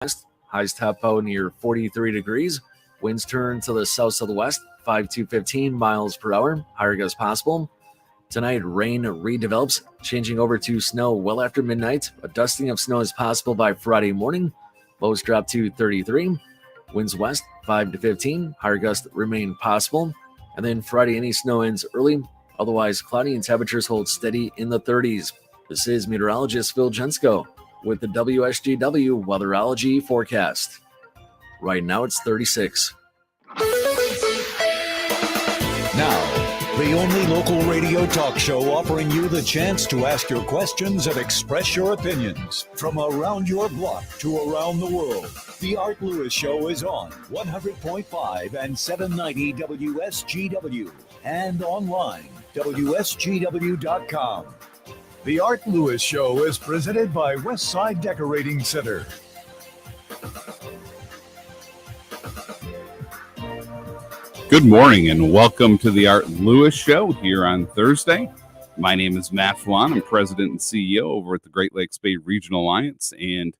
west. Highs top out near 43 degrees. Winds turn to the south-southwest, 5 to 15 miles per hour. Higher gusts possible. Tonight, rain redevelops, changing over to snow well after midnight. A dusting of snow is possible by Friday morning. Lows drop to 33. Winds west, 5 to 15. Higher gusts remain possible. And then Friday, any snow ends early. Otherwise, cloudy and temperatures hold steady in the 30s. This is meteorologist Phil Jensko with the WSGW Weatherology forecast. Right now, it's 36. Now, the only local radio talk show offering you the chance to ask your questions and express your opinions from around your block to around the world. The Art Lewis Show is on 100.5 and 790 WSGW and online, WSGW.com. The Art Lewis Show is presented by Westside Decorating Center. Good morning and welcome to the Art Lewis Show here on Thursday. My name is Matt Felan. I'm president and CEO over at the Great Lakes Bay Regional Alliance and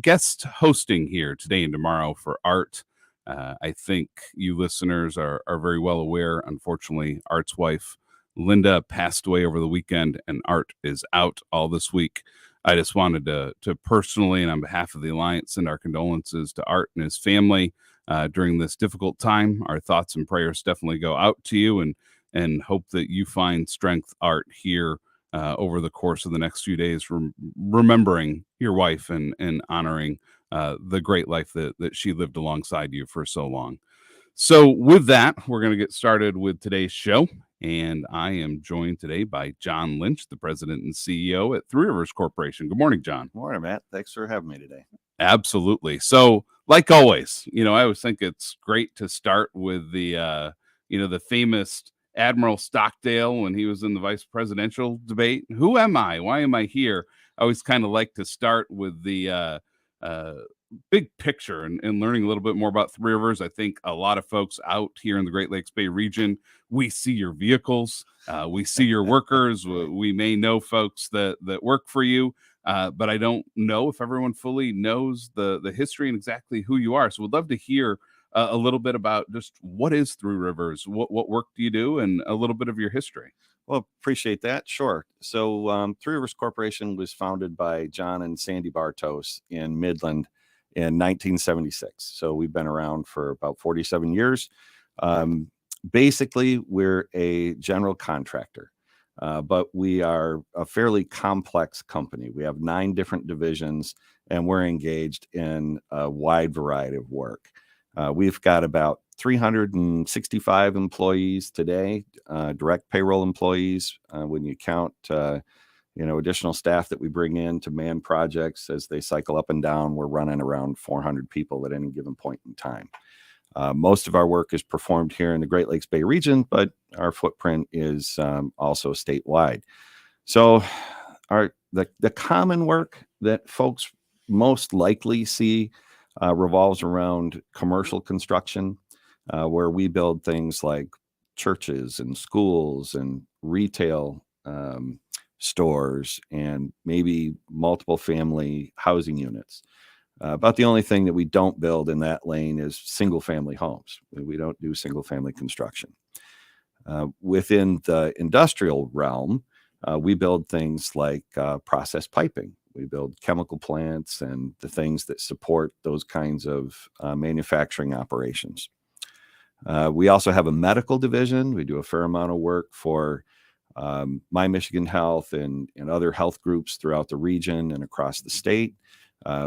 guest hosting here today and tomorrow for Art. I think you listeners are very well aware. Unfortunately, Art's wife, Linda, passed away over the weekend and Art is out all this week. I just wanted to personally and on behalf of the Alliance send our condolences to Art and his family during this difficult time. Our thoughts and prayers definitely go out to you and hope that you find strength, Art, here over the course of the next few days, remembering your wife and honoring the great life that she lived alongside you for so long. So with that, we're going to get started with today's show. And I am joined today by John Lynch, the president and CEO at Three Rivers Corporation. Good morning, John. Good morning, Matt. Thanks for having me today. Absolutely. So, like always, I always think it's great to start with the famous Admiral Stockdale when he was in the vice presidential debate. Who am I? Why am I here? I always kind of like to start with the big picture and learning a little bit more about Three Rivers. I think a lot of folks out here in the Great Lakes Bay region, we see your vehicles, we see your workers, we may know folks that work for you, but I don't know if everyone fully knows the history and exactly who you are. So we'd love to hear a little bit about just what is Three Rivers, what work do you do, and a little bit of your history. Well, appreciate that. Sure. So Three Rivers Corporation was founded by John and Sandy Bartos in Midland in 1976. So we've been around for about 47 years. Basically, we're a general contractor, but we are a fairly complex company. We have 9 different divisions, and we're engaged in a wide variety of work. We've got about 365 employees today, direct payroll employees. When you count additional staff that we bring in to man projects as they cycle up and down, we're running around 400 people at any given point in time. Most of our work is performed here in the Great Lakes Bay region, but our footprint is also statewide. So the common work that folks most likely see revolves around commercial construction, where we build things like churches and schools and retail stores and maybe multiple family housing units. About the only thing that we don't build in that lane is single family homes. We don't do single family construction. Within the industrial realm, we build things like process piping. We build chemical plants and the things that support those kinds of manufacturing operations. We also have a medical division. We do a fair amount of work for My Michigan Health and other health groups throughout the region and across the state.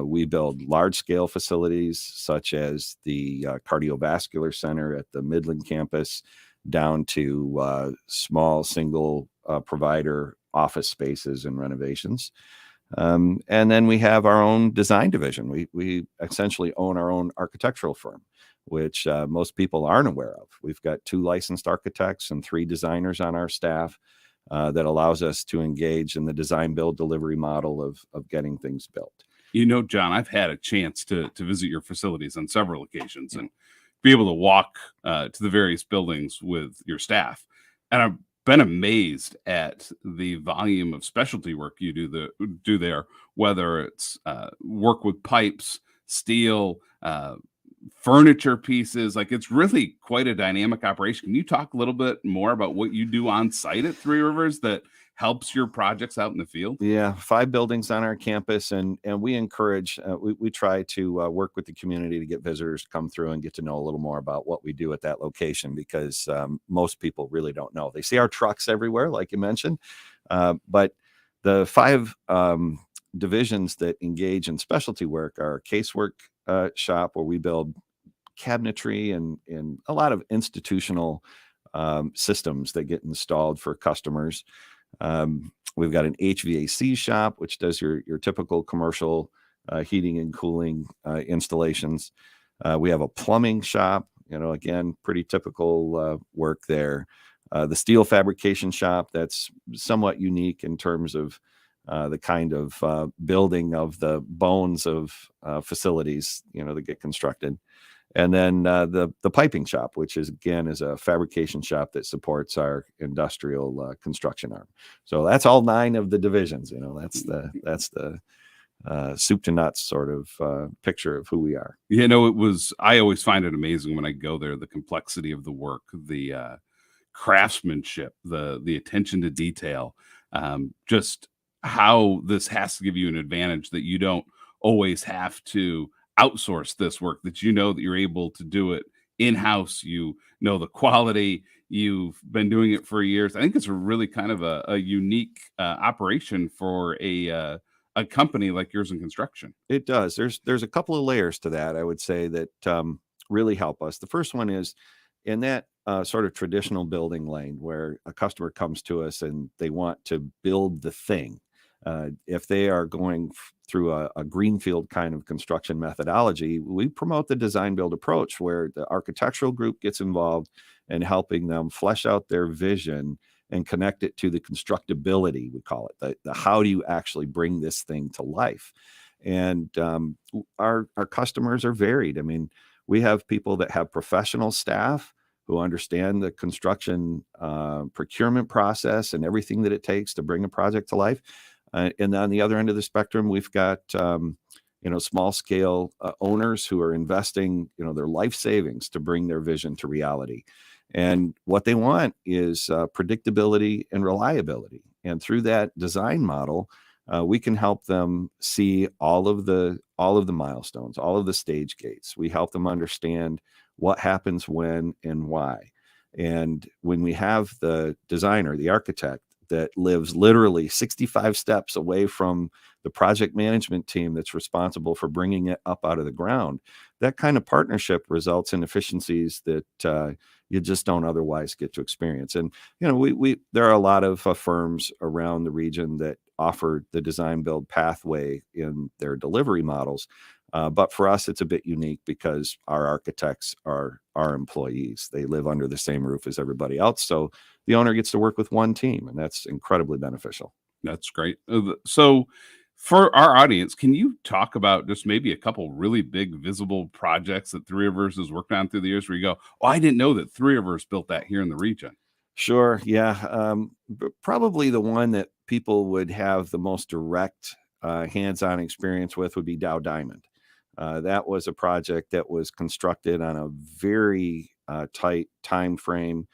We build large-scale facilities such as the cardiovascular center at the Midland campus, down to small single provider office spaces and renovations. And then we have our own design division. We essentially own our own architectural firm, which most people aren't aware of. We've got 2 licensed architects and 3 designers on our staff that allows us to engage in the design, build, delivery model of getting things built. John, I've had a chance to visit your facilities on several occasions and be able to walk to the various buildings with your staff. And I've been amazed at the volume of specialty work you do there, whether it's work with pipes steel, furniture pieces. Like, it's really quite a dynamic operation. Can you talk a little bit more about what you do on site at Three Rivers that helps your projects out in the field? Yeah, 5 buildings on our campus, and we encourage, we try to work with the community to get visitors to come through and get to know a little more about what we do at that location, because most people really don't know. They see our trucks everywhere, like you mentioned, but the 5 divisions that engage in specialty work are casework shop, where we build cabinetry and a lot of institutional systems that get installed for customers. We've got an HVAC shop, which does your typical commercial heating and cooling installations. We have a plumbing shop, again, pretty typical work there. The steel fabrication shop, that's somewhat unique in terms of the kind of building of the bones of facilities, that get constructed. And then the piping shop, which is a fabrication shop that supports our industrial construction arm. So that's all 9 of the divisions. That's the soup to nuts sort of picture of who we are. I always find it amazing when I go there, the complexity of the work, the craftsmanship, the attention to detail, just how this has to give you an advantage that you don't always have to outsource this work, that that you're able to do it in-house. The quality, you've been doing it for years. I think it's a really kind of a unique operation for a company like yours in construction. It does. There's a couple of layers to that, I would say, that really help us. The first one is in that sort of traditional building lane where a customer comes to us and they want to build the thing. If they are going through a greenfield kind of construction methodology, we promote the design build approach, where the architectural group gets involved in helping them flesh out their vision and connect it to the constructability, we call it, the how do you actually bring this thing to life. And our customers are varied. I mean, we have people that have professional staff who understand the construction procurement process and everything that it takes to bring a project to life. And on the other end of the spectrum, we've got, small scale owners who are investing, their life savings to bring their vision to reality. And what they want is predictability and reliability. And through that design model, we can help them see all of the milestones, all of the stage gates. We help them understand what happens when and why. And when we have the designer, the architect, that lives literally 65 steps away from the project management team that's responsible for bringing it up out of the ground, that kind of partnership results in efficiencies that you just don't otherwise get to experience. And, there are a lot of firms around the region that offer the design build pathway in their delivery models. But for us, it's a bit unique because our architects are our employees. They live under the same roof as everybody else. So the owner gets to work with one team, and that's incredibly beneficial. That's great. So for our audience, can you talk about just maybe a couple really big visible projects that Three Rivers has worked on through the years where you go, oh, I didn't know that Three Rivers built that here in the region? Sure. Yeah. Probably the one that people would have the most direct hands-on experience with would be Dow Diamond. That was a project that was constructed on a very tight time frame.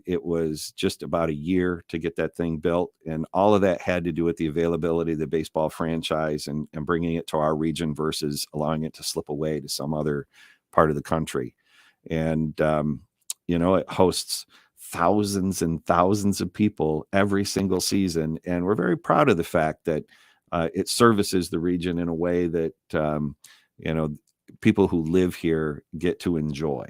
It was just about a year to get that thing built, and all of that had to do with the availability of the baseball franchise and bringing it to our region versus allowing it to slip away to some other part of the country. And it hosts thousands and thousands of people every single season, and we're very proud of the fact that it services the region in a way that people who live here get to enjoy.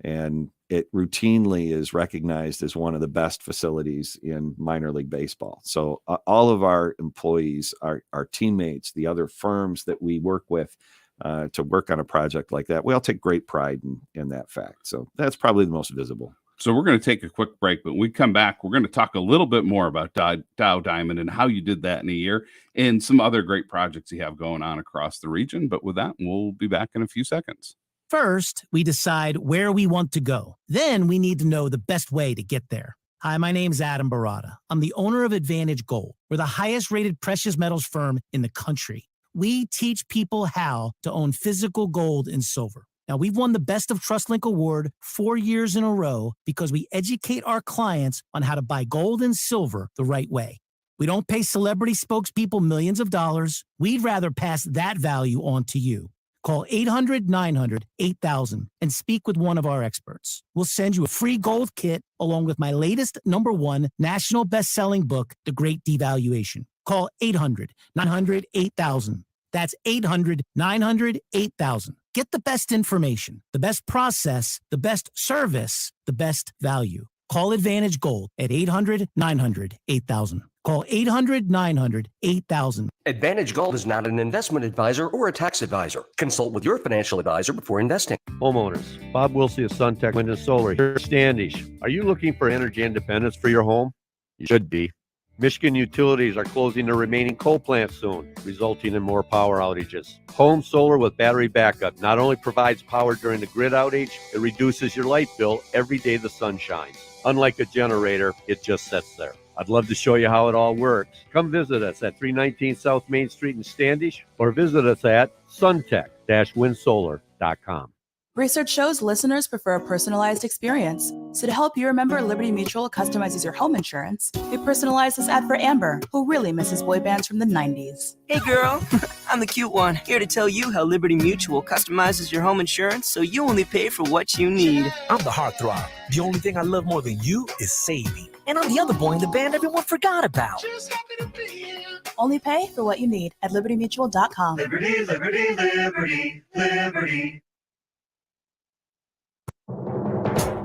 And it routinely is recognized as one of the best facilities in minor league baseball. So all of our employees, our teammates, the other firms that we work with to work on a project like that, we all take great pride in that fact. So that's probably the most visible. So we're going to take a quick break, but when we come back, we're going to talk a little bit more about Dow Diamond and how you did that in a year and some other great projects you have going on across the region. But with that, we'll be back in a few seconds. First, we decide where we want to go. Then we need to know the best way to get there. Hi, my name's Adam Barada. I'm the owner of Advantage Gold. We're the highest rated precious metals firm in the country. We teach people how to own physical gold and silver. Now, we've won the Best of TrustLink Award 4 years in a row because we educate our clients on how to buy gold and silver the right way. We don't pay celebrity spokespeople millions of dollars. We'd rather pass that value on to you. Call 800-900-8000 and speak with one of our experts. We'll send you a free gold kit along with my latest #1 national best-selling book, The Great Devaluation. Call 800-900-8000. That's 800-900-8000. Get the best information, the best process, the best service, the best value. Call Advantage Gold at 800-900-8000. Call 800-900-8000. Advantage Gold is not an investment advisor or a tax advisor. Consult with your financial advisor before investing. Homeowners, Bob Wilsey of Suntech Wind and Solar here in Standish. Are you looking for energy independence for your home? You should be. Michigan utilities are closing their remaining coal plants soon, resulting in more power outages. Home solar with battery backup not only provides power during the grid outage, it reduces your light bill every day the sun shines. Unlike a generator, it just sits there. I'd love to show you how it all works. Come visit us at 319 South Main Street in Standish or visit us at suntech-windsolar.com. Research shows listeners prefer a personalized experience. So to help you remember, Liberty Mutual customizes your home insurance. We personalized this ad for Amber, who really misses boy bands from the 90s. Hey girl, I'm the cute one, here to tell you how Liberty Mutual customizes your home insurance so you only pay for what you need. I'm the heartthrob. The only thing I love more than you is saving. And I'm the other boy in the band everyone forgot about. Just happy to be here. Only pay for what you need at libertymutual.com. Liberty, liberty, liberty, liberty.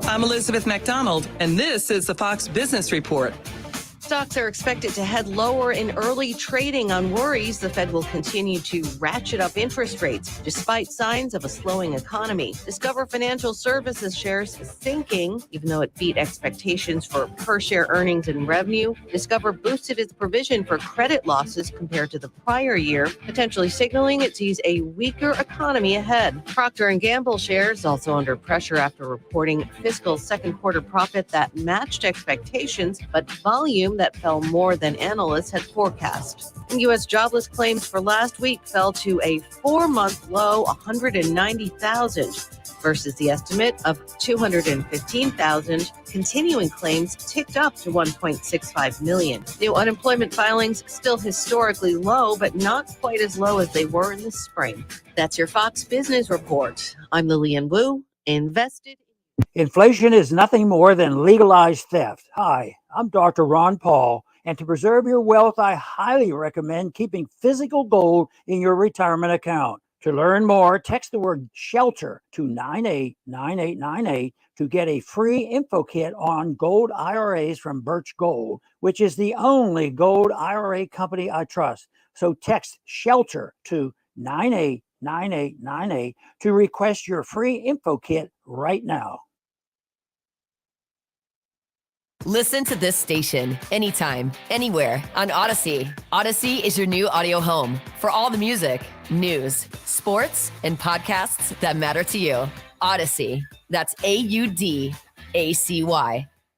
I'm Elizabeth McDonald, and this is the Fox Business Report. Stocks are expected to head lower in early trading on worries the Fed will continue to ratchet up interest rates despite signs of a slowing economy. Discover Financial Services shares sinking, even though it beat expectations for per-share earnings and revenue. Discover boosted its provision for credit losses compared to the prior year, potentially signaling it sees a weaker economy ahead. Procter & Gamble shares also under pressure after reporting fiscal second quarter profit that matched expectations, but volume that fell more than analysts had forecast. U.S. jobless claims for last week fell to a 4-month low, 190,000, versus the estimate of 215,000. Continuing claims ticked up to 1.65 million. New unemployment filings still historically low, but not quite as low as they were in the spring. That's your Fox Business Report. I'm Lillian Wu, invested. Inflation is nothing more than legalized theft. Hi, I'm Dr. Ron Paul, and to preserve your wealth, I highly recommend keeping physical gold in your retirement account. To learn more, text the word SHELTER to 989898 to get a free info kit on gold IRAs from Birch Gold, which is the only gold IRA company I trust. So text SHELTER to 989898 to request your free info kit right now. Listen to this station anytime, anywhere on Odyssey. Odyssey is your new audio home for all the music, news, sports, and podcasts that matter to you. Odyssey. That's AUDACY.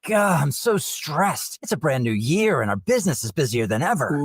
God, I'm so stressed. It's a brand new year and our business is busier than ever.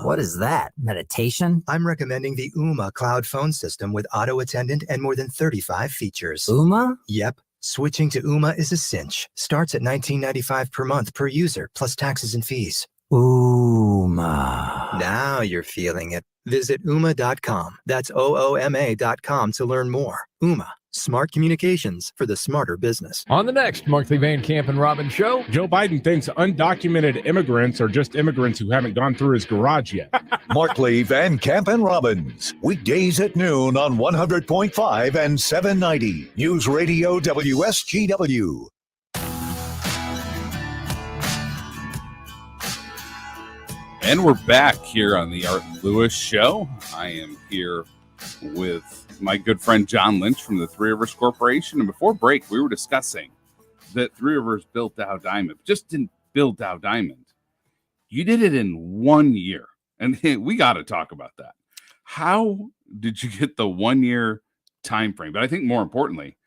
What is that? Meditation? I'm recommending the Ooma cloud phone system with auto attendant and more than 35 features. Ooma? Yep. Switching to Ooma is a cinch. Starts at $19.95 per month per user, plus taxes and fees. Ooma. Now you're feeling it. Visit Ooma.com. That's OOMA.com to learn more. Ooma. Smart communications for the smarter business. On the next Markley Van Camp and Robbins show, Joe Biden thinks undocumented immigrants are just immigrants who haven't gone through his garage yet. Markley Van Camp and Robbins, weekdays at noon on 100.5 and 790 News Radio WSGW. And we're back here on the Art Lewis Show. I am here with my good friend John Lynch from the Three Rivers Corporation. And before break, we were discussing that Three Rivers built Dow Diamond. Just didn't build Dow Diamond. You did it in 1 year. And we got to talk about that. How did you get the 1 year time frame? But I think more importantly,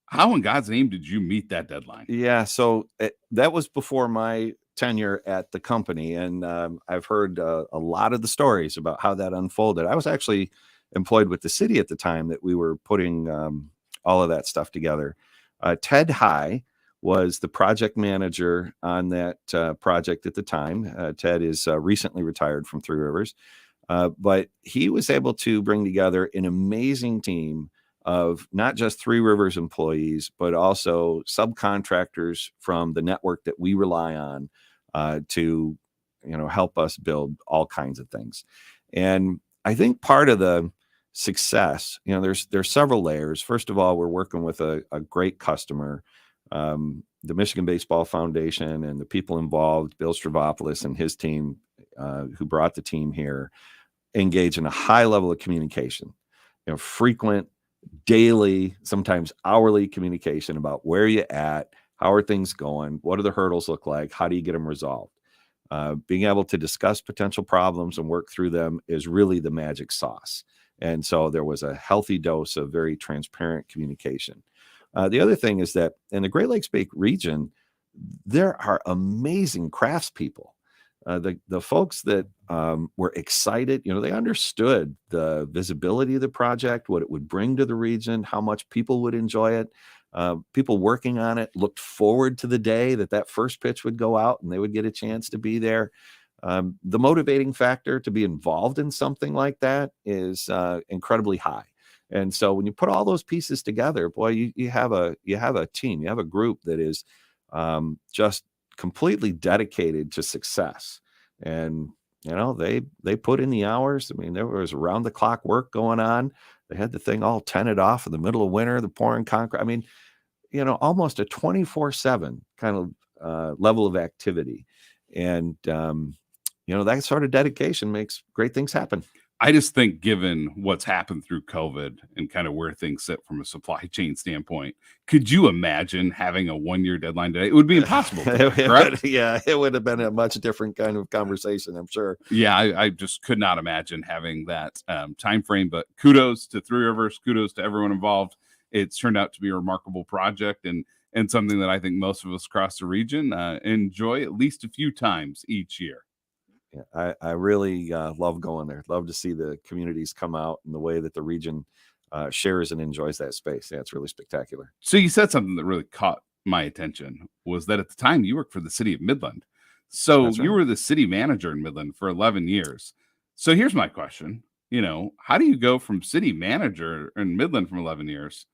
how in God's name did you meet that deadline? Yeah, so that was before my tenure at the company, and I've heard a lot of the stories about how that unfolded. I was actually employed with the city at the time that we were putting all of that stuff together. Ted High was the project manager on that project at the time. Ted is recently retired from Three Rivers, but he was able to bring together an amazing team of not just Three Rivers employees, but also subcontractors from the network that we rely on to, help us build all kinds of things. And I think part of the success, there's several layers. First of all, we're working with a great customer, the Michigan Baseball Foundation, and the people involved, Bill Stravopoulos and his team, who brought the team here, engage in a high level of communication, frequent, daily, sometimes hourly communication about where you at, how are things going, what do the hurdles look like, how do you get them resolved. Being able to discuss potential problems and work through them is really the magic sauce. And so there was a healthy dose of very transparent communication. The other thing is that in the Great Lakes Bay region, there are amazing craftspeople. The folks that were excited, they understood the visibility of the project, what it would bring to the region, how much people would enjoy it. People working on it looked forward to the day that first pitch would go out and they would get a chance to be there. The motivating factor to be involved in something like that is incredibly high. And so when you put all those pieces together, boy, you have a team, you have a group that is just completely dedicated to success. And they put in the hours. I mean, there was around the clock work going on. They had the thing all tented off in the middle of winter, the pouring concrete. I mean, almost a 24/7 kind of level of activity. And that sort of dedication makes great things happen. I just think, given what's happened through COVID and kind of where things sit from a supply chain standpoint, could you imagine having a 1-year deadline today? It would be impossible. It would have been a much different kind of conversation, I'm sure. Yeah, I just could not imagine having that time frame. But kudos to Three Rivers, kudos to everyone involved. It's turned out to be a remarkable project and something that I think most of us across the region enjoy at least a few times each year. Yeah, I really love going there. Love to see the communities come out and the way that the region shares and enjoys that space. Yeah, it's really spectacular. So you said something that really caught my attention, was that at the time you worked for the city of Midland. So That's right. You were the city manager in Midland for 11 years. So here's my question. How do you go from city manager in Midland from 11 years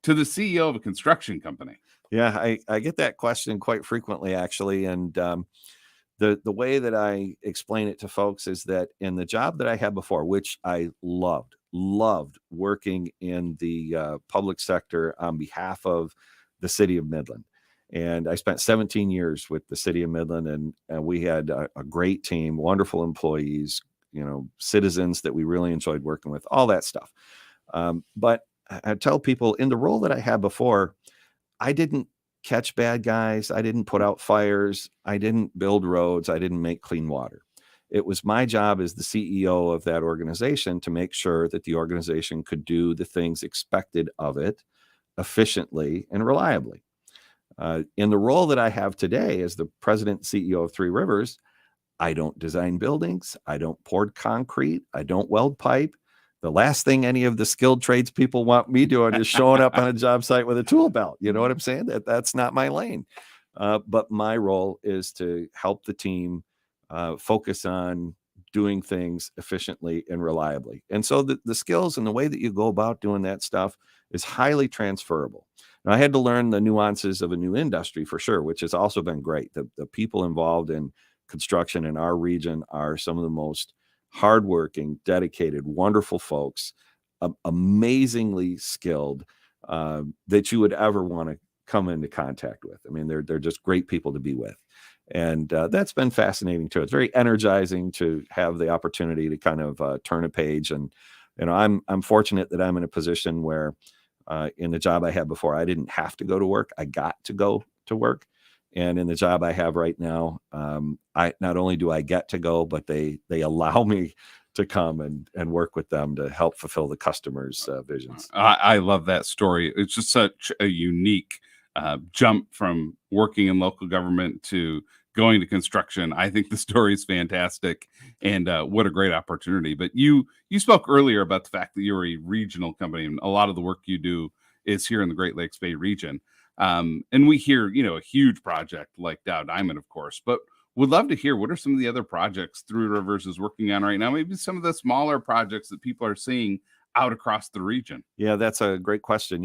to the CEO of a construction company? Yeah, I get that question quite frequently, actually. And the way that I explain it to folks is that in the job that I had before, which I loved working in the public sector on behalf of the city of Midland. And I spent 17 years with the city of Midland, and we had a great team, wonderful employees, citizens that we really enjoyed working with, all that stuff. But I tell people, in the role that I had before, I didn't catch bad guys. I didn't put out fires. I didn't build roads. I didn't make clean water. It was my job as the CEO of that organization to make sure that the organization could do the things expected of it efficiently and reliably. In the role that I have today as the president and CEO of Three Rivers, I don't design buildings. I don't pour concrete. I don't weld pipe. The last thing any of the skilled tradespeople want me doing is showing up on a job site with a tool belt. You know what I'm saying? That's not my lane. But my role is to help the team focus on doing things efficiently and reliably. And so the skills and the way that you go about doing that stuff is highly transferable. Now, I had to learn the nuances of a new industry for sure, which has also been great. The people involved in construction in our region are some of the most hardworking, dedicated, wonderful folks, amazingly skilled, that you would ever want to come into contact with. I mean, they're just great people to be with. And that's been fascinating too. It's very energizing to have the opportunity to kind of turn a page. And, I'm fortunate that I'm in a position where in the job I had before, I didn't have to go to work. I got to go to work. And in the job I have right now, I not only do I get to go, but they allow me to come and work with them to help fulfill the customers' visions. I love that story. It's just such a unique jump from working in local government to going to construction. I think the story is fantastic, and what a great opportunity. But you spoke earlier about the fact that you're a regional company, and a lot of the work you do is here in the Great Lakes Bay region. And we hear, a huge project like Dow Diamond, of course, but would love to hear what are some of the other projects Three Rivers is working on right now, maybe some of the smaller projects that people are seeing out across the region. Yeah, that's a great question.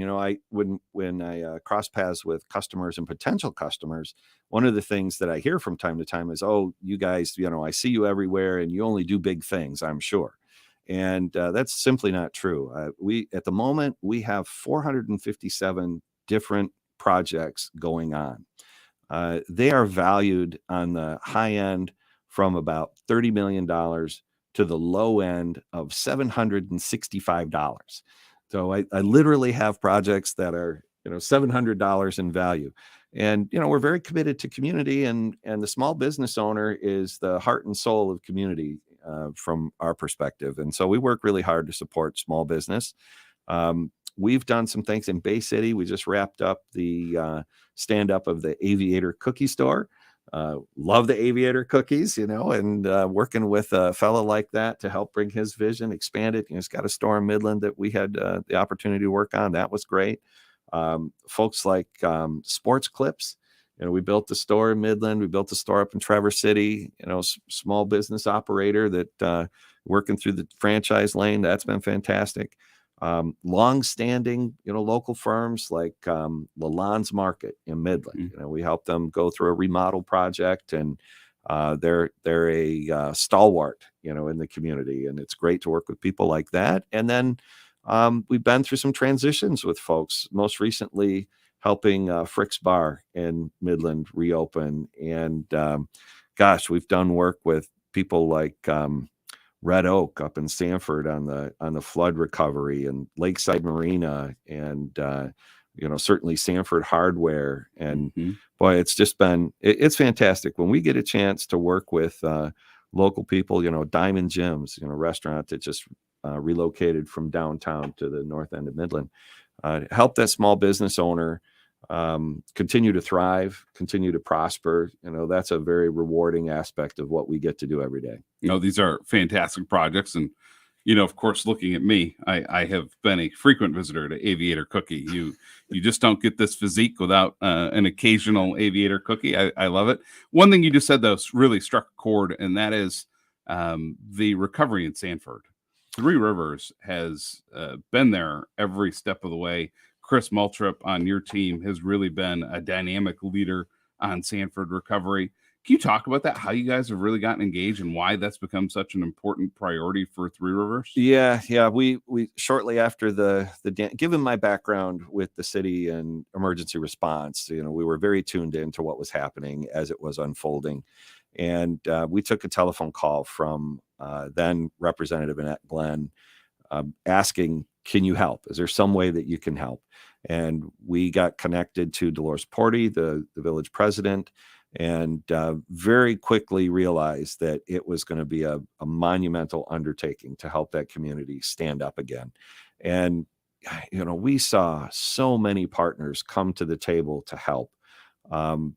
When I cross paths with customers and potential customers, one of the things that I hear from time to time is, oh, you guys, I see you everywhere and you only do big things, I'm sure. And that's simply not true. At the moment, we have 457 different projects going on. They are valued on the high end from about $30 million to the low end of $765. So I literally have projects that are, $700 in value. And, we're very committed to community, and the small business owner is the heart and soul of community from our perspective. And so we work really hard to support small business. We've done some things in Bay City. We just wrapped up the stand up of the Aviator Cookie Store. Love the Aviator cookies, and working with a fellow like that to help bring his vision, expand it. He's got a store in Midland that we had the opportunity to work on. That was great. Folks like Sports Clips. We built the store in Midland. We built the store up in Traverse City, small business operator that working through the franchise lane. That's been fantastic. Long-standing, local firms like Lalonde's Market in Midland. We helped them go through a remodel project, and they're a stalwart, in the community, and it's great to work with people like that. And then we've been through some transitions with folks. Most recently, helping Frick's Bar in Midland reopen, and we've done work with people like Red Oak up in Sanford on the flood recovery, and Lakeside Marina, and certainly Sanford Hardware. And boy, it's just been it's fantastic when we get a chance to work with local people. Diamond Jim's, restaurant that just relocated from downtown to the north end of Midland, help that small business owner continue to thrive, continue to prosper. That's a very rewarding aspect of what we get to do every day. These are fantastic projects. And, of course, looking at me, I have been a frequent visitor to Aviator Cookie. You just don't get this physique without an occasional Aviator Cookie. I love it. One thing you just said, though, really struck a chord, and that is the recovery in Sanford. Three Rivers has been there every step of the way. Chris Maltrip on your team has really been a dynamic leader on Sanford recovery. Can you talk about that? How you guys have really gotten engaged and why that's become such an important priority for Three Rivers? Yeah. We shortly after the given my background with the city and emergency response, we were very tuned into what was happening as it was unfolding, and we took a telephone call from then Representative Annette Glenn asking, "Can you help? Is there some way that you can help?" And we got connected to Dolores Porty, the village president, and very quickly realized that it was going to be a monumental undertaking to help that community stand up again. And, we saw so many partners come to the table to help,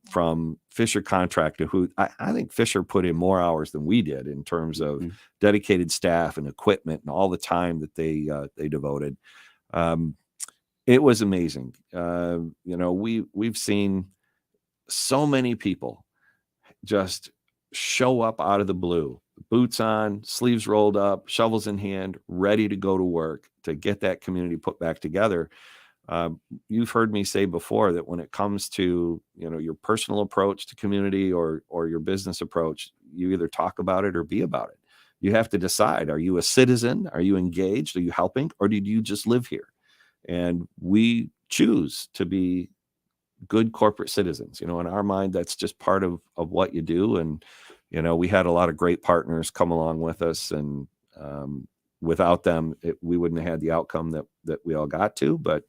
from Fisher Contractor, who I think Fisher put in more hours than we did in terms of dedicated staff and equipment and all the time that they devoted. It was amazing. We've seen so many people just show up out of the blue, boots on, sleeves rolled up, shovels in hand, ready to go to work to get that community put back together. You've heard me say before that when it comes to, your personal approach to community or your business approach, you either talk about it or be about it. You have to decide, are you a citizen? Are you engaged? Are you helping? Or did you just live here? And we choose to be good corporate citizens. In our mind, that's just part of what you do. And, we had a lot of great partners come along with us, and without them, we wouldn't have had the outcome that we all got to. But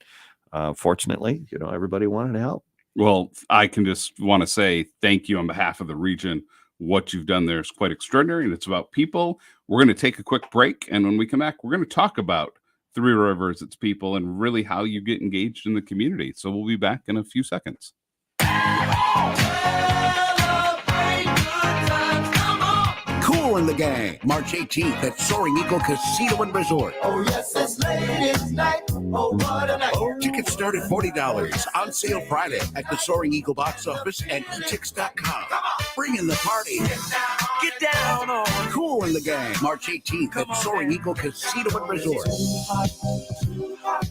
fortunately, everybody wanted to help. Well, I can just want to say thank you on behalf of the region. What you've done there is quite extraordinary, and it's about people. We're going to take a quick break, and when we come back, we're going to talk about Three Rivers, its people, and really how you get engaged in the community. So we'll be back in a few seconds. Celebrate in the Gang, March 18th at Soaring Eagle Casino and Resort. Oh, yes, it's ladies' night. Oh, what a night. Tickets start at $40. On sale Friday at the Soaring Eagle box office and etix.com. Bring in the party. Get down on Cool in the Gang, March 18th at Soaring Eagle Casino and Resort.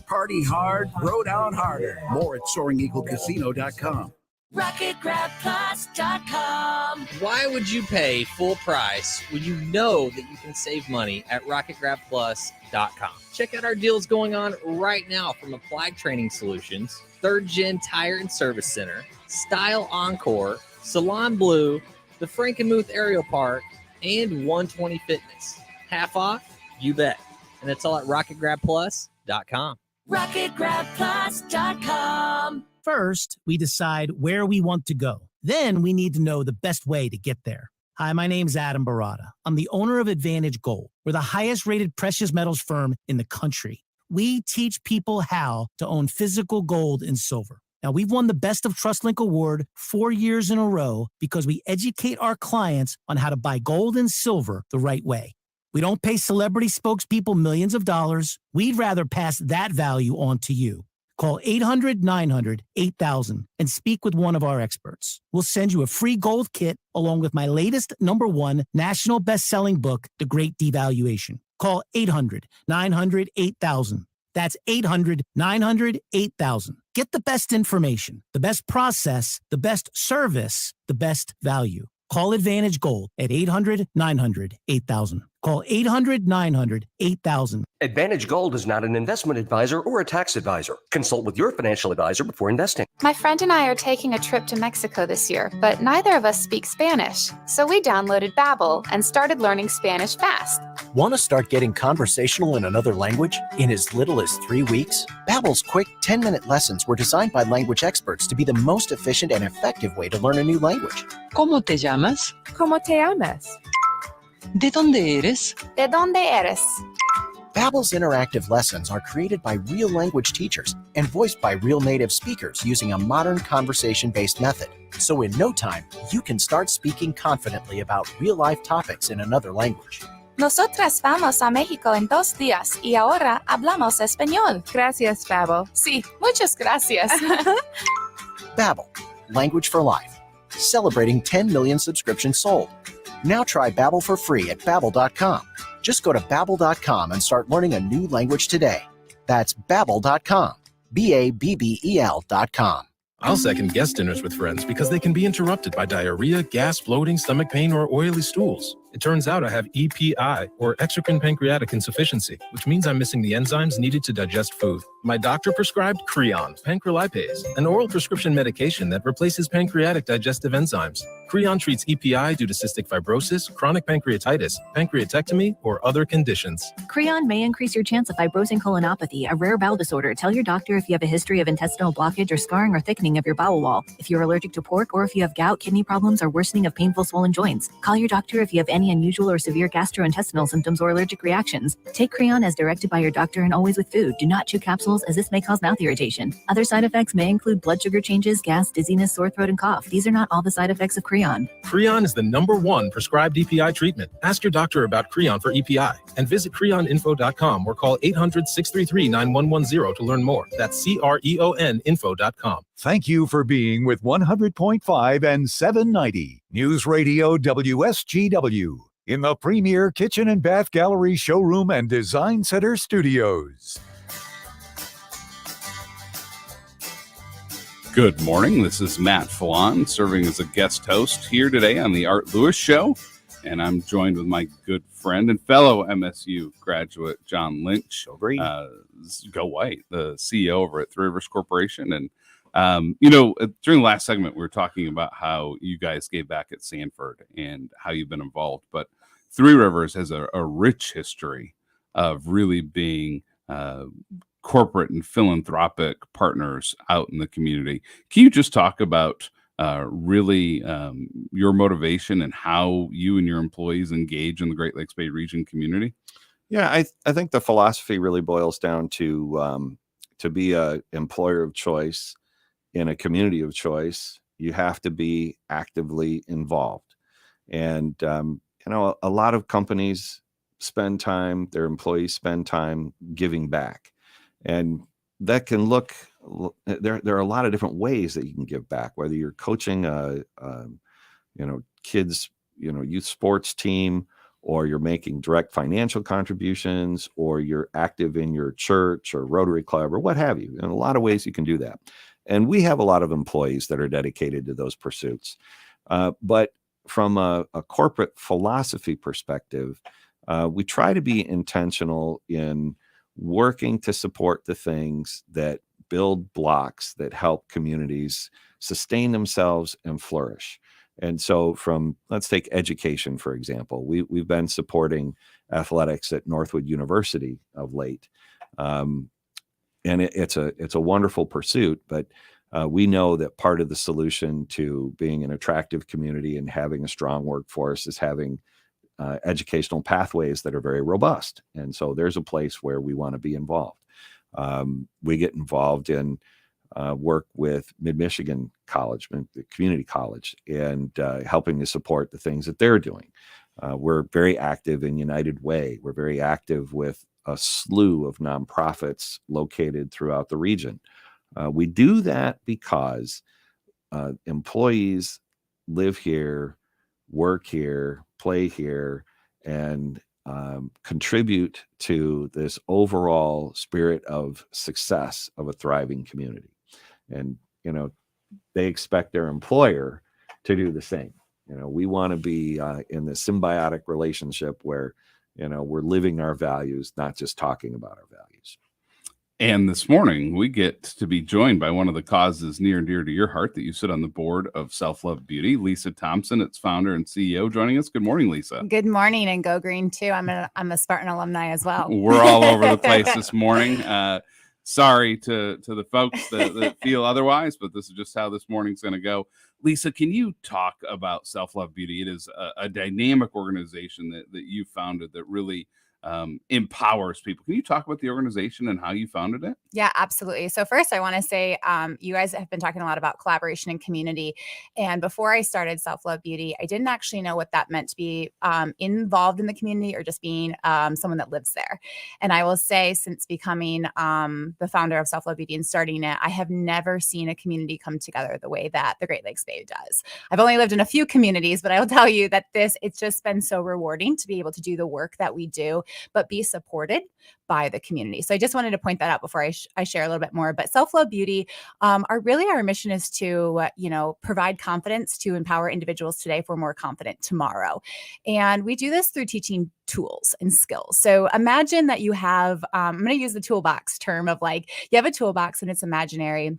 Party hard, throw down harder. More at SoaringEagleCasino.com. RocketGrabPlus.com. Why would you pay full price when you know that you can save money at RocketGrabPlus.com? Check out our deals going on right now from Applied Training Solutions, Third Gen Tire and Service Center, Style Encore, Salon Blue, the Frankenmuth Aerial Park, and 120 Fitness. Half off? You bet. And it's all at RocketGrabPlus.com. RocketGrabPlus.com. First, we decide where we want to go. Then we need to know the best way to get there. Hi, my name's Adam Barata. I'm the owner of Advantage Gold. We're the highest rated precious metals firm in the country. We teach people how to own physical gold and silver. Now, we've won the Best of TrustLink Award 4 years in a row because we educate our clients on how to buy gold and silver the right way. We don't pay celebrity spokespeople millions of dollars. We'd rather pass that value on to you. Call 800-900-8000 and speak with one of our experts. We'll send you a free gold kit along with my latest #1 national best-selling book, The Great Devaluation. Call 800-900-8000. That's 800-900-8000. Get the best information, the best process, the best service, the best value. Call Advantage Gold at 800-900-8000. Call 800-900-8000. Advantage Gold is not an investment advisor or a tax advisor. Consult with your financial advisor before investing. My friend and I are taking a trip to Mexico this year, but neither of us speak Spanish. So we downloaded Babbel and started learning Spanish fast. Want to start getting conversational in another language in as little as 3 weeks? Babbel's quick 10-minute lessons were designed by language experts to be the most efficient and effective way to learn a new language. ¿Cómo te llamas? ¿Cómo te llamas? ¿De dónde eres? ¿De dónde eres? Babbel's interactive lessons are created by real language teachers and voiced by real native speakers using a modern conversation-based method. So in no time, you can start speaking confidently about real-life topics in another language. Nosotras vamos a México en 2 días y ahora hablamos español. Gracias, Babbel. Sí, muchas gracias. Babbel, language for life. Celebrating 10 million subscriptions sold. Now try Babbel for free at Babbel.com. Just go to Babbel.com and start learning a new language today. That's Babbel.com. Babbel.com. I'll second guest dinners with friends because they can be interrupted by diarrhea, gas, bloating, stomach pain, or oily stools. It turns out I have EPI, or exocrine pancreatic insufficiency, which means I'm missing the enzymes needed to digest food. My doctor prescribed Creon, pancrelipase, an oral prescription medication that replaces pancreatic digestive enzymes. Creon treats EPI due to cystic fibrosis, chronic pancreatitis, pancreatectomy, or other conditions. Creon may increase your chance of fibrosing colonopathy, a rare bowel disorder. Tell your doctor if you have a history of intestinal blockage or scarring or thickening of your bowel wall, if you're allergic to pork, or if you have gout, kidney problems, or worsening of painful swollen joints. Call your doctor if you have any unusual or severe gastrointestinal symptoms or allergic reactions. Take Creon as directed by your doctor and always with food. Do not chew capsules as this may cause mouth irritation. Other side effects may include blood sugar changes, gas, dizziness, sore throat, and cough. These are not all the side effects of Creon. Creon is the #1 prescribed EPI treatment. Ask your doctor about Creon for EPI and visit creoninfo.com or call 800-633-9110 to learn more. That's CREONinfo.com. Thank you for being with 100.5 and 790 News Radio WSGW in the premier kitchen and bath gallery showroom and design center studios. Good morning. This is Matt Felan, serving as a guest host here today on the Art Lewis Show. And I'm joined with my good friend and fellow MSU graduate, John Lynch. Go White, the CEO over at Three Rivers Corporation. And, during the last segment, we were talking about how you guys gave back at Sanford and how you've been involved. But Three Rivers has a rich history of really being corporate and philanthropic partners out in the community. Can you just talk about your motivation and how you and your employees engage in the Great Lakes Bay region community? Yeah, I think the philosophy really boils down to be an employer of choice in a community of choice. You have to be actively involved. And a lot of companies spend time, their employees spend time giving back. And that can look, there are a lot of different ways that you can give back, whether you're coaching kids, youth sports team, or you're making direct financial contributions, or you're active in your church or Rotary Club or what have you. In a lot of ways you can do that. And we have a lot of employees that are dedicated to those pursuits. But from a corporate philosophy perspective, we try to be intentional in working to support the things that build blocks that help communities sustain themselves and flourish. And so let's take education, for example. We've been supporting athletics at Northwood University of late. And it's a wonderful pursuit, but we know that part of the solution to being an attractive community and having a strong workforce is having educational pathways that are very robust. And so there's a place where we want to be involved. We get involved in work with Mid-Michigan College, the community college, and helping to support the things that they're doing. We're very active in United Way. We're very active with a slew of nonprofits located throughout the region. We do that because employees live here, work here, play here, and contribute to this overall spirit of success of a thriving community. And, they expect their employer to do the same. We want to be in the symbiotic relationship where, we're living our values, not just talking about our values. And this morning, we get to be joined by one of the causes near and dear to your heart that you sit on the board of Self-Love Beauty, Lisa Thompson, its founder and CEO, joining us. Good morning, Lisa. Good morning, and go green too. I'm a Spartan alumni as well. We're all over the place this morning. Sorry to the folks that feel otherwise, but this is just how this morning's going to go. Lisa, can you talk about Self-Love Beauty? It is a dynamic organization that you founded that really empowers people. Can you talk about the organization and how you founded it? Yeah, absolutely. So first, I want to say you guys have been talking a lot about collaboration and community. And before I started Self-Love Beauty, I didn't actually know what that meant to be involved in the community or just being someone that lives there. And I will say, since becoming the founder of Self-Love Beauty and starting it, I have never seen a community come together the way that the Great Lakes Bay does. I've only lived in a few communities, but I will tell you that it's just been so rewarding to be able to do the work that we do, but be supported by the community. So I just wanted to point that out before I share a little bit more. But Self-Love Beauty, our mission is to, provide confidence to empower individuals today for a more confident tomorrow. And we do this through teaching tools and skills. So imagine that you have, I'm going to use the toolbox term of you have a toolbox and it's imaginary.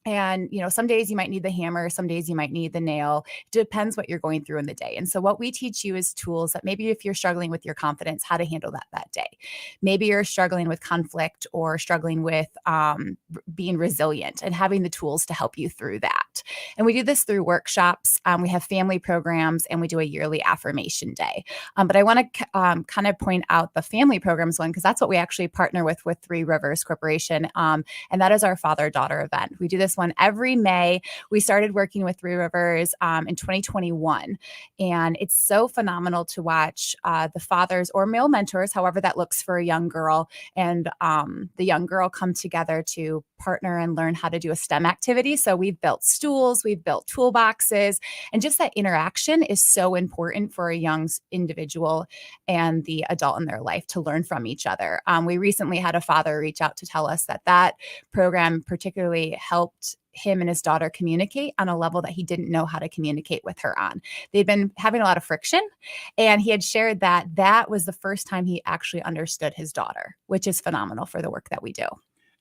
And, some days you might need the hammer, some days you might need the nail. It depends what you're going through in the day. And so what we teach you is tools that maybe if you're struggling with your confidence, how to handle that day. Maybe you're struggling with conflict or struggling with being resilient and having the tools to help you through that. And we do this through workshops. We have family programs and we do a yearly affirmation day. But I want to kind of point out the family programs one, because that's what we actually partner with Three Rivers Corporation. And that is our father-daughter event. We do this one every May. We started working with Three Rivers in 2021. And it's so phenomenal to watch the fathers or male mentors, however that looks for a young girl, and the young girl come together to partner and learn how to do a STEM activity. So we've built stools, we've built toolboxes, and just that interaction is so important for a young individual and the adult in their life to learn from each other. We recently had a father reach out to tell us that program particularly helped him and his daughter communicate on a level that he didn't know how to communicate with her on. They'd been having a lot of friction, and he had shared that was the first time he actually understood his daughter, which is phenomenal for the work that we do.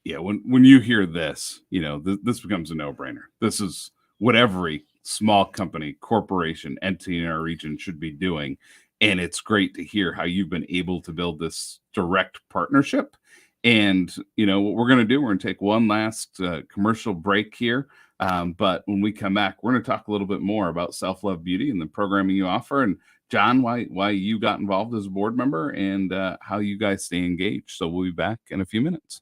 Yeah, when you hear this, this becomes a no-brainer. This is what every small company, corporation, entity in our region should be doing. And it's great to hear how you've been able to build this direct partnership. And, what we're going to do, we're going to take one last commercial break here. But when we come back, we're going to talk a little bit more about Self-Love Beauty and the programming you offer. And John, why you got involved as a board member and how you guys stay engaged. So we'll be back in a few minutes.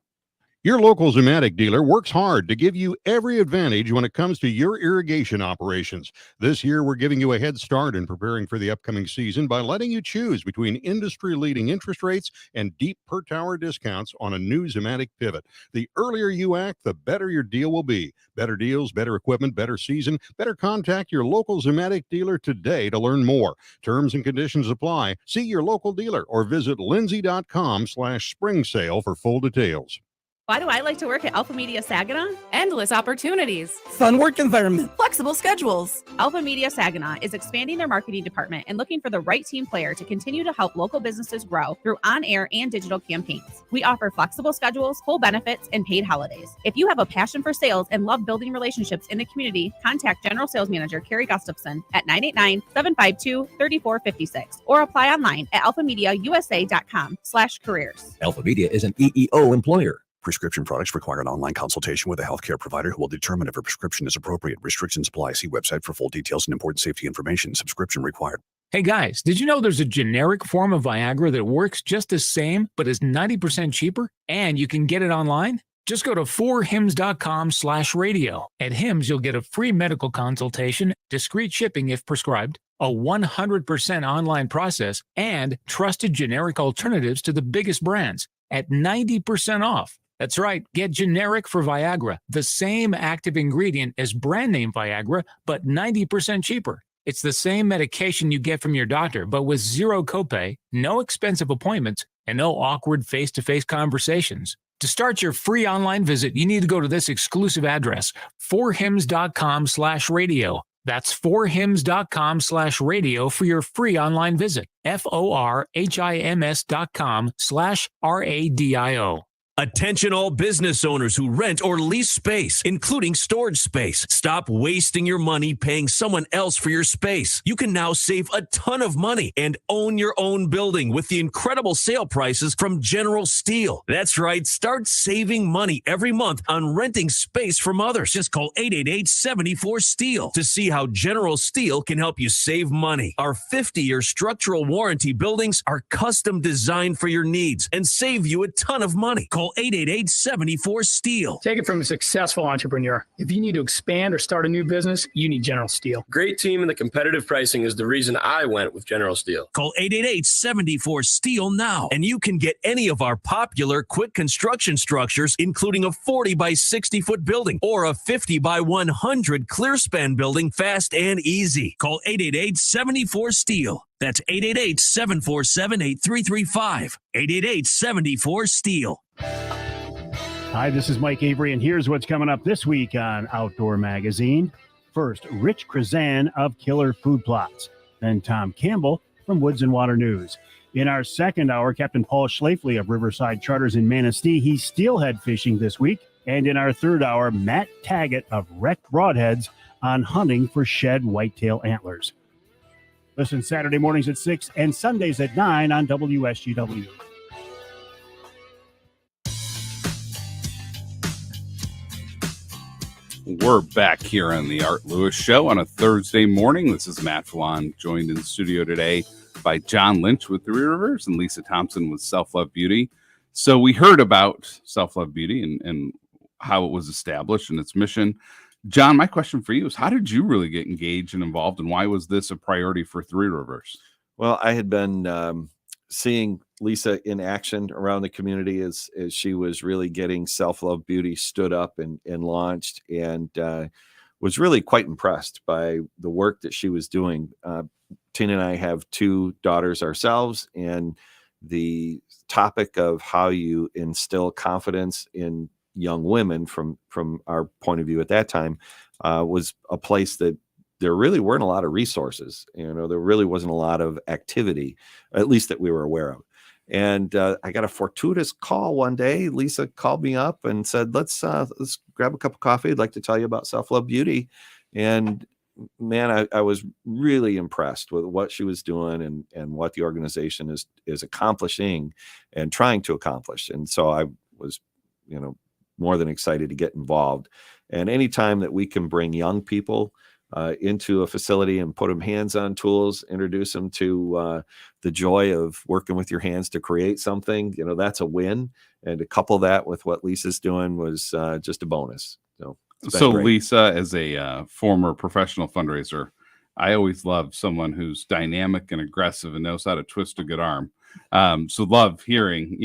Your local Zematic dealer works hard to give you every advantage when it comes to your irrigation operations. This year, we're giving you a head start in preparing for the upcoming season by letting you choose between industry-leading interest rates and deep per-tower discounts on a new Zematic pivot. The earlier you act, the better your deal will be. Better deals, better equipment, better season. Better contact your local Zematic dealer today to learn more. Terms and conditions apply. See your local dealer or visit lindsay.com/spring sale for full details. Why do I like to work at Alpha Media Saginaw? Endless opportunities. Fun work environment. Flexible schedules. Alpha Media Saginaw is expanding their marketing department and looking for the right team player to continue to help local businesses grow through on-air and digital campaigns. We offer flexible schedules, full benefits, and paid holidays. If you have a passion for sales and love building relationships in the community, contact General Sales Manager Carrie Gustafson at 989-752-3456 or apply online at alphamediausa.com/careers. Alpha Media is an EEO employer. Prescription products require an online consultation with a healthcare provider who will determine if a prescription is appropriate. Restrictions apply. See website for full details and important safety information. Subscription required. Hey guys, did you know there's a generic form of Viagra that works just the same but is 90% cheaper? And you can get it online? Just go to 4hims.com/radio. At Hims, you'll get a free medical consultation, discreet shipping if prescribed, a 100% online process, and trusted generic alternatives to the biggest brands at 90% off. That's right, get generic for Viagra, the same active ingredient as brand name Viagra, but 90% cheaper. It's the same medication you get from your doctor, but with zero copay, no expensive appointments, and no awkward face-to-face conversations. To start your free online visit, you need to go to this exclusive address, 4hims.com/radio. That's 4hims.com/radio for your free online visit. FORHIMS.com/RADIO. Attention all business owners who rent or lease space, including storage space. Stop wasting your money paying someone else for your space. You can now save a ton of money and own your own building with the incredible sale prices from General Steel. That's right. Start saving money every month on renting space from others. Just call 888-74-STEEL to see how General Steel can help you save money. Our 50-year structural warranty buildings are custom designed for your needs and save you a ton of money. Call 888-74-STEEL. Take it from a successful entrepreneur. If you need to expand or start a new business, you need General Steel. Great team and the competitive pricing is the reason I went with General Steel. Call 888-74-STEEL now, and you can get any of our popular quick construction structures, including a 40 by 60 foot building or a 50 by 100 clear span building fast and easy. Call 888-74-STEEL. That's 888-747-8335. 888-74-STEEL. Hi, this is Mike Avery, and here's what's coming up this week on Outdoor Magazine. First, Rich Krazan of Killer Food Plots. Then Tom Campbell from Woods and Water News. In our second hour, Captain Paul Schlafly of Riverside Charters in Manistee. He's steelhead fishing this week. And in our third hour, Matt Taggett of Wrecked Broadheads on hunting for shed whitetail antlers. Listen Saturday mornings at 6 and Sundays at 9 on WSGW. We're back here on the Art Lewis Show on a Thursday morning. This is Matt Felan, joined in the studio today by John Lynch with Three Rivers and Lisa Thompson with Self Love Beauty. So we heard about Self Love Beauty and how it was established and its mission. John, my question for you is, how did you really get engaged and involved, and why was this a priority for Three Rivers? Well, I had been seeing Lisa in action around the community as she was really getting Self Love Beauty stood up and launched, and was really quite impressed by the work that she was doing. Tina and I have two daughters ourselves, and the topic of how you instill confidence in young women from our point of view at that time was a place that there really weren't a lot of resources. There really wasn't a lot of activity, at least that we were aware of. And I got a fortuitous call one day. Lisa called me up and said, let's grab a cup of coffee. I'd like to tell you about Self Love Beauty. And man, I was really impressed with what she was doing and what the organization is accomplishing and trying to accomplish. And so I was, more than excited to get involved. And anytime that we can bring young people into a facility and put them hands-on tools, introduce them to the joy of working with your hands to create something, that's a win. And to couple that with what Lisa's doing was just a bonus. So great. Lisa, as a former professional fundraiser, I always love someone who's dynamic and aggressive and knows how to twist a good arm. So love hearing,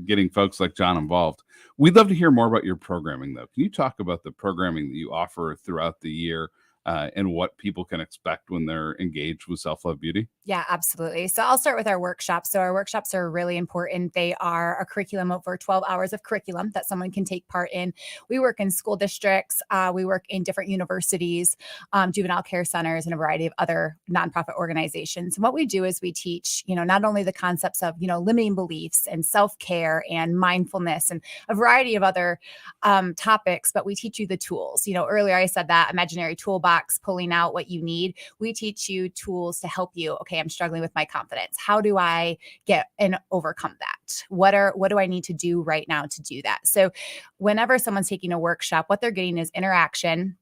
getting folks like John involved. We'd love to hear more about your programming, though. Can you talk about the programming that you offer throughout the year and what people can expect when they're engaged with Self-Love Beauty? Yeah, absolutely. So I'll start with our workshops. So our workshops are really important. They are a curriculum over 12 hours of curriculum that someone can take part in. We work in school districts. We work in different universities, juvenile care centers, and a variety of other nonprofit organizations. And what we do is we teach, not only the concepts of, limiting beliefs and self-care and mindfulness and a variety of other topics, but we teach you the tools. Earlier I said that imaginary toolbox, pulling out what you need. We teach you tools to help you. Okay, I'm struggling with my confidence. How do I get and overcome that? What do I need to do right now to do that? So whenever someone's taking a workshop, what they're getting is interaction.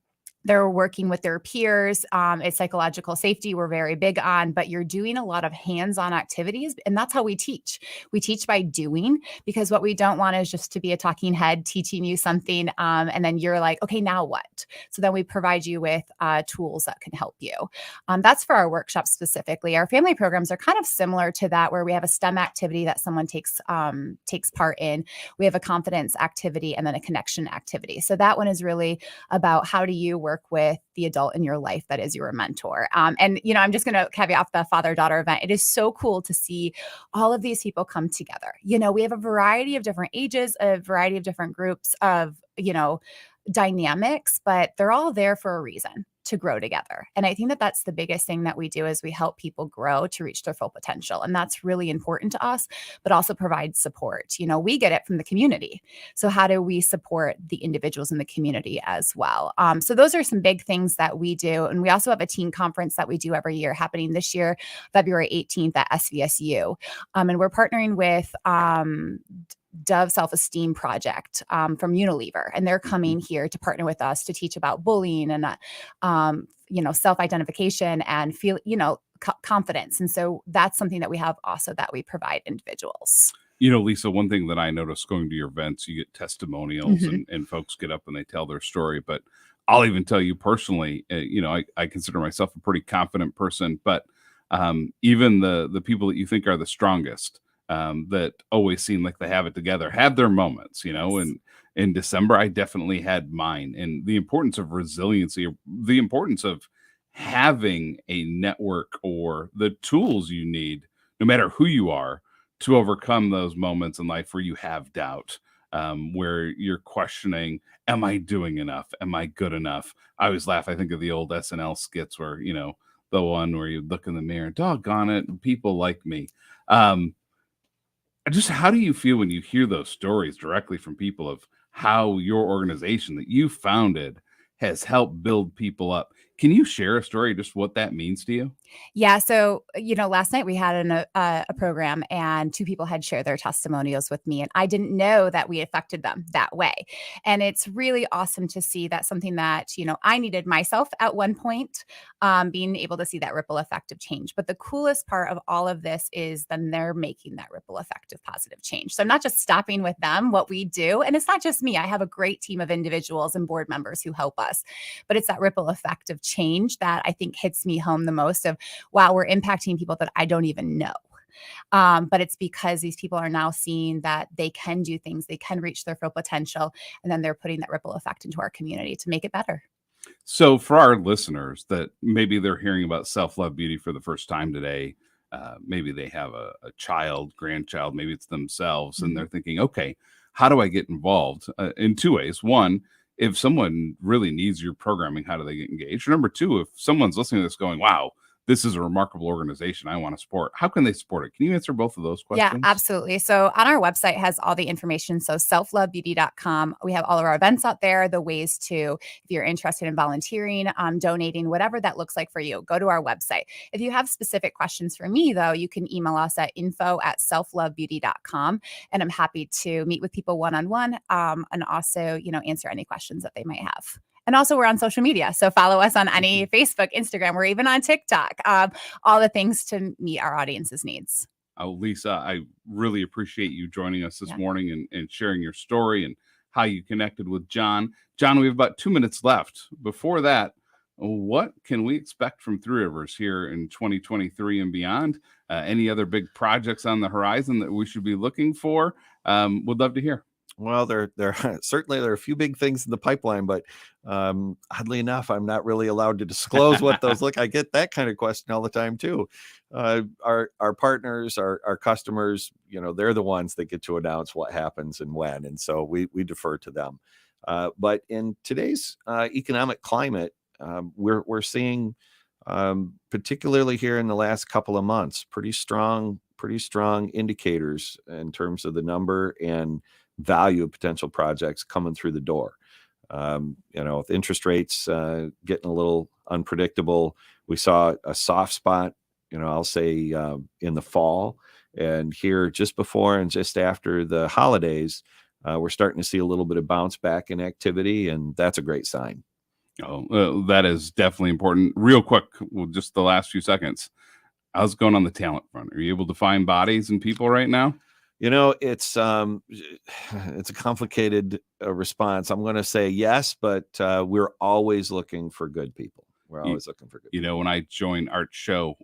They're working with their peers. It's psychological safety we're very big on, but you're doing a lot of hands-on activities. And that's how we teach. We teach by doing, because what we don't want is just to be a talking head teaching you something. And then you're like, okay, now what? So then we provide you with tools that can help you. That's for our workshops specifically. Our family programs are kind of similar to that, where we have a STEM activity that someone takes part in. We have a confidence activity and then a connection activity. So that one is really about how do you work with the adult in your life that is your mentor. And, I'm just going to caveat off the father-daughter event. It is so cool to see all of these people come together. We have a variety of different ages, a variety of different groups of, dynamics, but they're all there for a reason, to grow together. And I think that that's the biggest thing that we do, is we help people grow to reach their full potential. And that's really important to us, but also provide support. We get it from the community. So how do we support the individuals in the community as well? So those are some big things that we do. And we also have a teen conference that we do every year, happening this year, February 18th at SVSU. And we're partnering with Dove Self-Esteem Project from Unilever. And they're coming here to partner with us to teach about bullying and, self-identification and confidence. And so that's something that we have also that we provide individuals. Lisa, one thing that I noticed going to your events, you get testimonials and folks get up and they tell their story. But I'll even tell you personally, I consider myself a pretty confident person, but even the people that you think are the strongest, that always seem like they have it together, have their moments, and in December, I definitely had mine. And the importance of resiliency, the importance of having a network or the tools you need, no matter who you are, to overcome those moments in life where you have doubt, where you're questioning, am I doing enough? Am I good enough? I always laugh. I think of the old SNL skits where, the one where you look in the mirror, doggone it, people like me. Just how do you feel when you hear those stories directly from people of how your organization that you founded has helped build people up? Can you share a story, just what that means to you? Yeah. So, last night we had a program and two people had shared their testimonials with me, and I didn't know that we affected them that way. And it's really awesome to see that something that, I needed myself at one point, being able to see that ripple effect of change. But the coolest part of all of this is then they're making that ripple effect of positive change. So I'm not just stopping with them, what we do. And it's not just me. I have a great team of individuals and board members who help us, but it's that ripple effect of change that I think hits me home the most of, wow, we're impacting people that I don't even know. But it's because these people are now seeing that they can do things, they can reach their full potential, and then they're putting that ripple effect into our community to make it better. So for our listeners that maybe they're hearing about Self-Love Beauty for the first time today, maybe they have a child, grandchild, maybe it's themselves, and they're thinking, okay, how do I get involved? In two ways. One, if someone really needs your programming, how do they get engaged? Or number two, if someone's listening to this going, wow, this is a remarkable organization I want to support, how can they support it? Can you answer both of those questions? Yeah, absolutely. So on our website has all the information. So selflovebeauty.com. We have all of our events out there, the ways to, if you're interested in volunteering, donating, whatever that looks like for you, go to our website. If you have specific questions for me, though, you can email us at info@selflovebeauty.com. And I'm happy to meet with people one-on-one, and also, answer any questions that they might have. And also we're on social media. So follow us on any Facebook, Instagram, we're even on TikTok, all the things to meet our audience's needs. Lisa, I really appreciate you joining us this morning and sharing your story and how you connected with John. John, we have about 2 minutes left. Before that, what can we expect from Three Rivers here in 2023 and beyond? Any other big projects on the horizon that we should be looking for? Would love to hear. Well, there certainly there are a few big things in the pipeline, but oddly enough, I'm not really allowed to disclose what those look. I get that kind of question all the time too. Our partners, our customers, they're the ones that get to announce what happens and when, and so we defer to them. But in today's economic climate, we're seeing, particularly here in the last couple of months, pretty strong indicators in terms of the number and value of potential projects coming through the door. With interest rates getting a little unpredictable, we saw a soft spot, I'll say in the fall, and here just before and just after the holidays, we're starting to see a little bit of bounce back in activity, and that's a great sign. Oh, that is definitely important. Real quick, just the last few seconds. How's it going on the talent front? Are you able to find bodies and people right now? It's a complicated response. I'm going to say yes, but we're always looking for good people. We're always looking for good people. When I joined Art's show,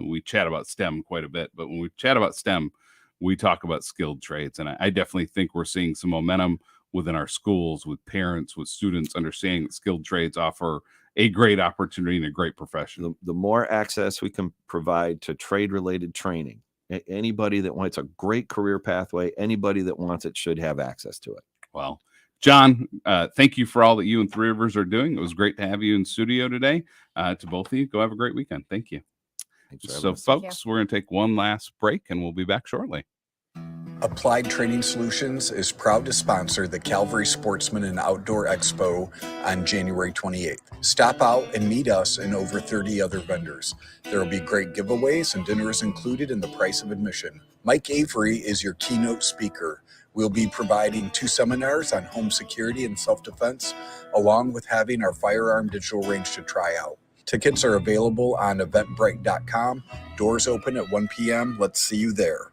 we chat about STEM quite a bit, but when we chat about STEM, we talk about skilled trades. And I definitely think we're seeing some momentum within our schools, with parents, with students understanding that skilled trades offer a great opportunity and a great profession. The more access we can provide to trade-related training, anybody that wants a great career pathway, anybody that wants it should have access to it. Well, John, thank you for all that you and Three Rivers are doing. It was great to have you in studio today. To both of you, go have a great weekend. Thank you. So, folks, we're going to take one last break, and we'll be back shortly. Applied Training Solutions is proud to sponsor the Calvary Sportsman and Outdoor Expo on January 28th. Stop out and meet us and over 30 other vendors. There will be great giveaways and dinners included in the price of admission. Mike Avery is your keynote speaker. We'll be providing 2 seminars on home security and self-defense, along with having our firearm digital range to try out. Tickets are available on eventbrite.com. Doors open at 1 p.m. Let's see you there.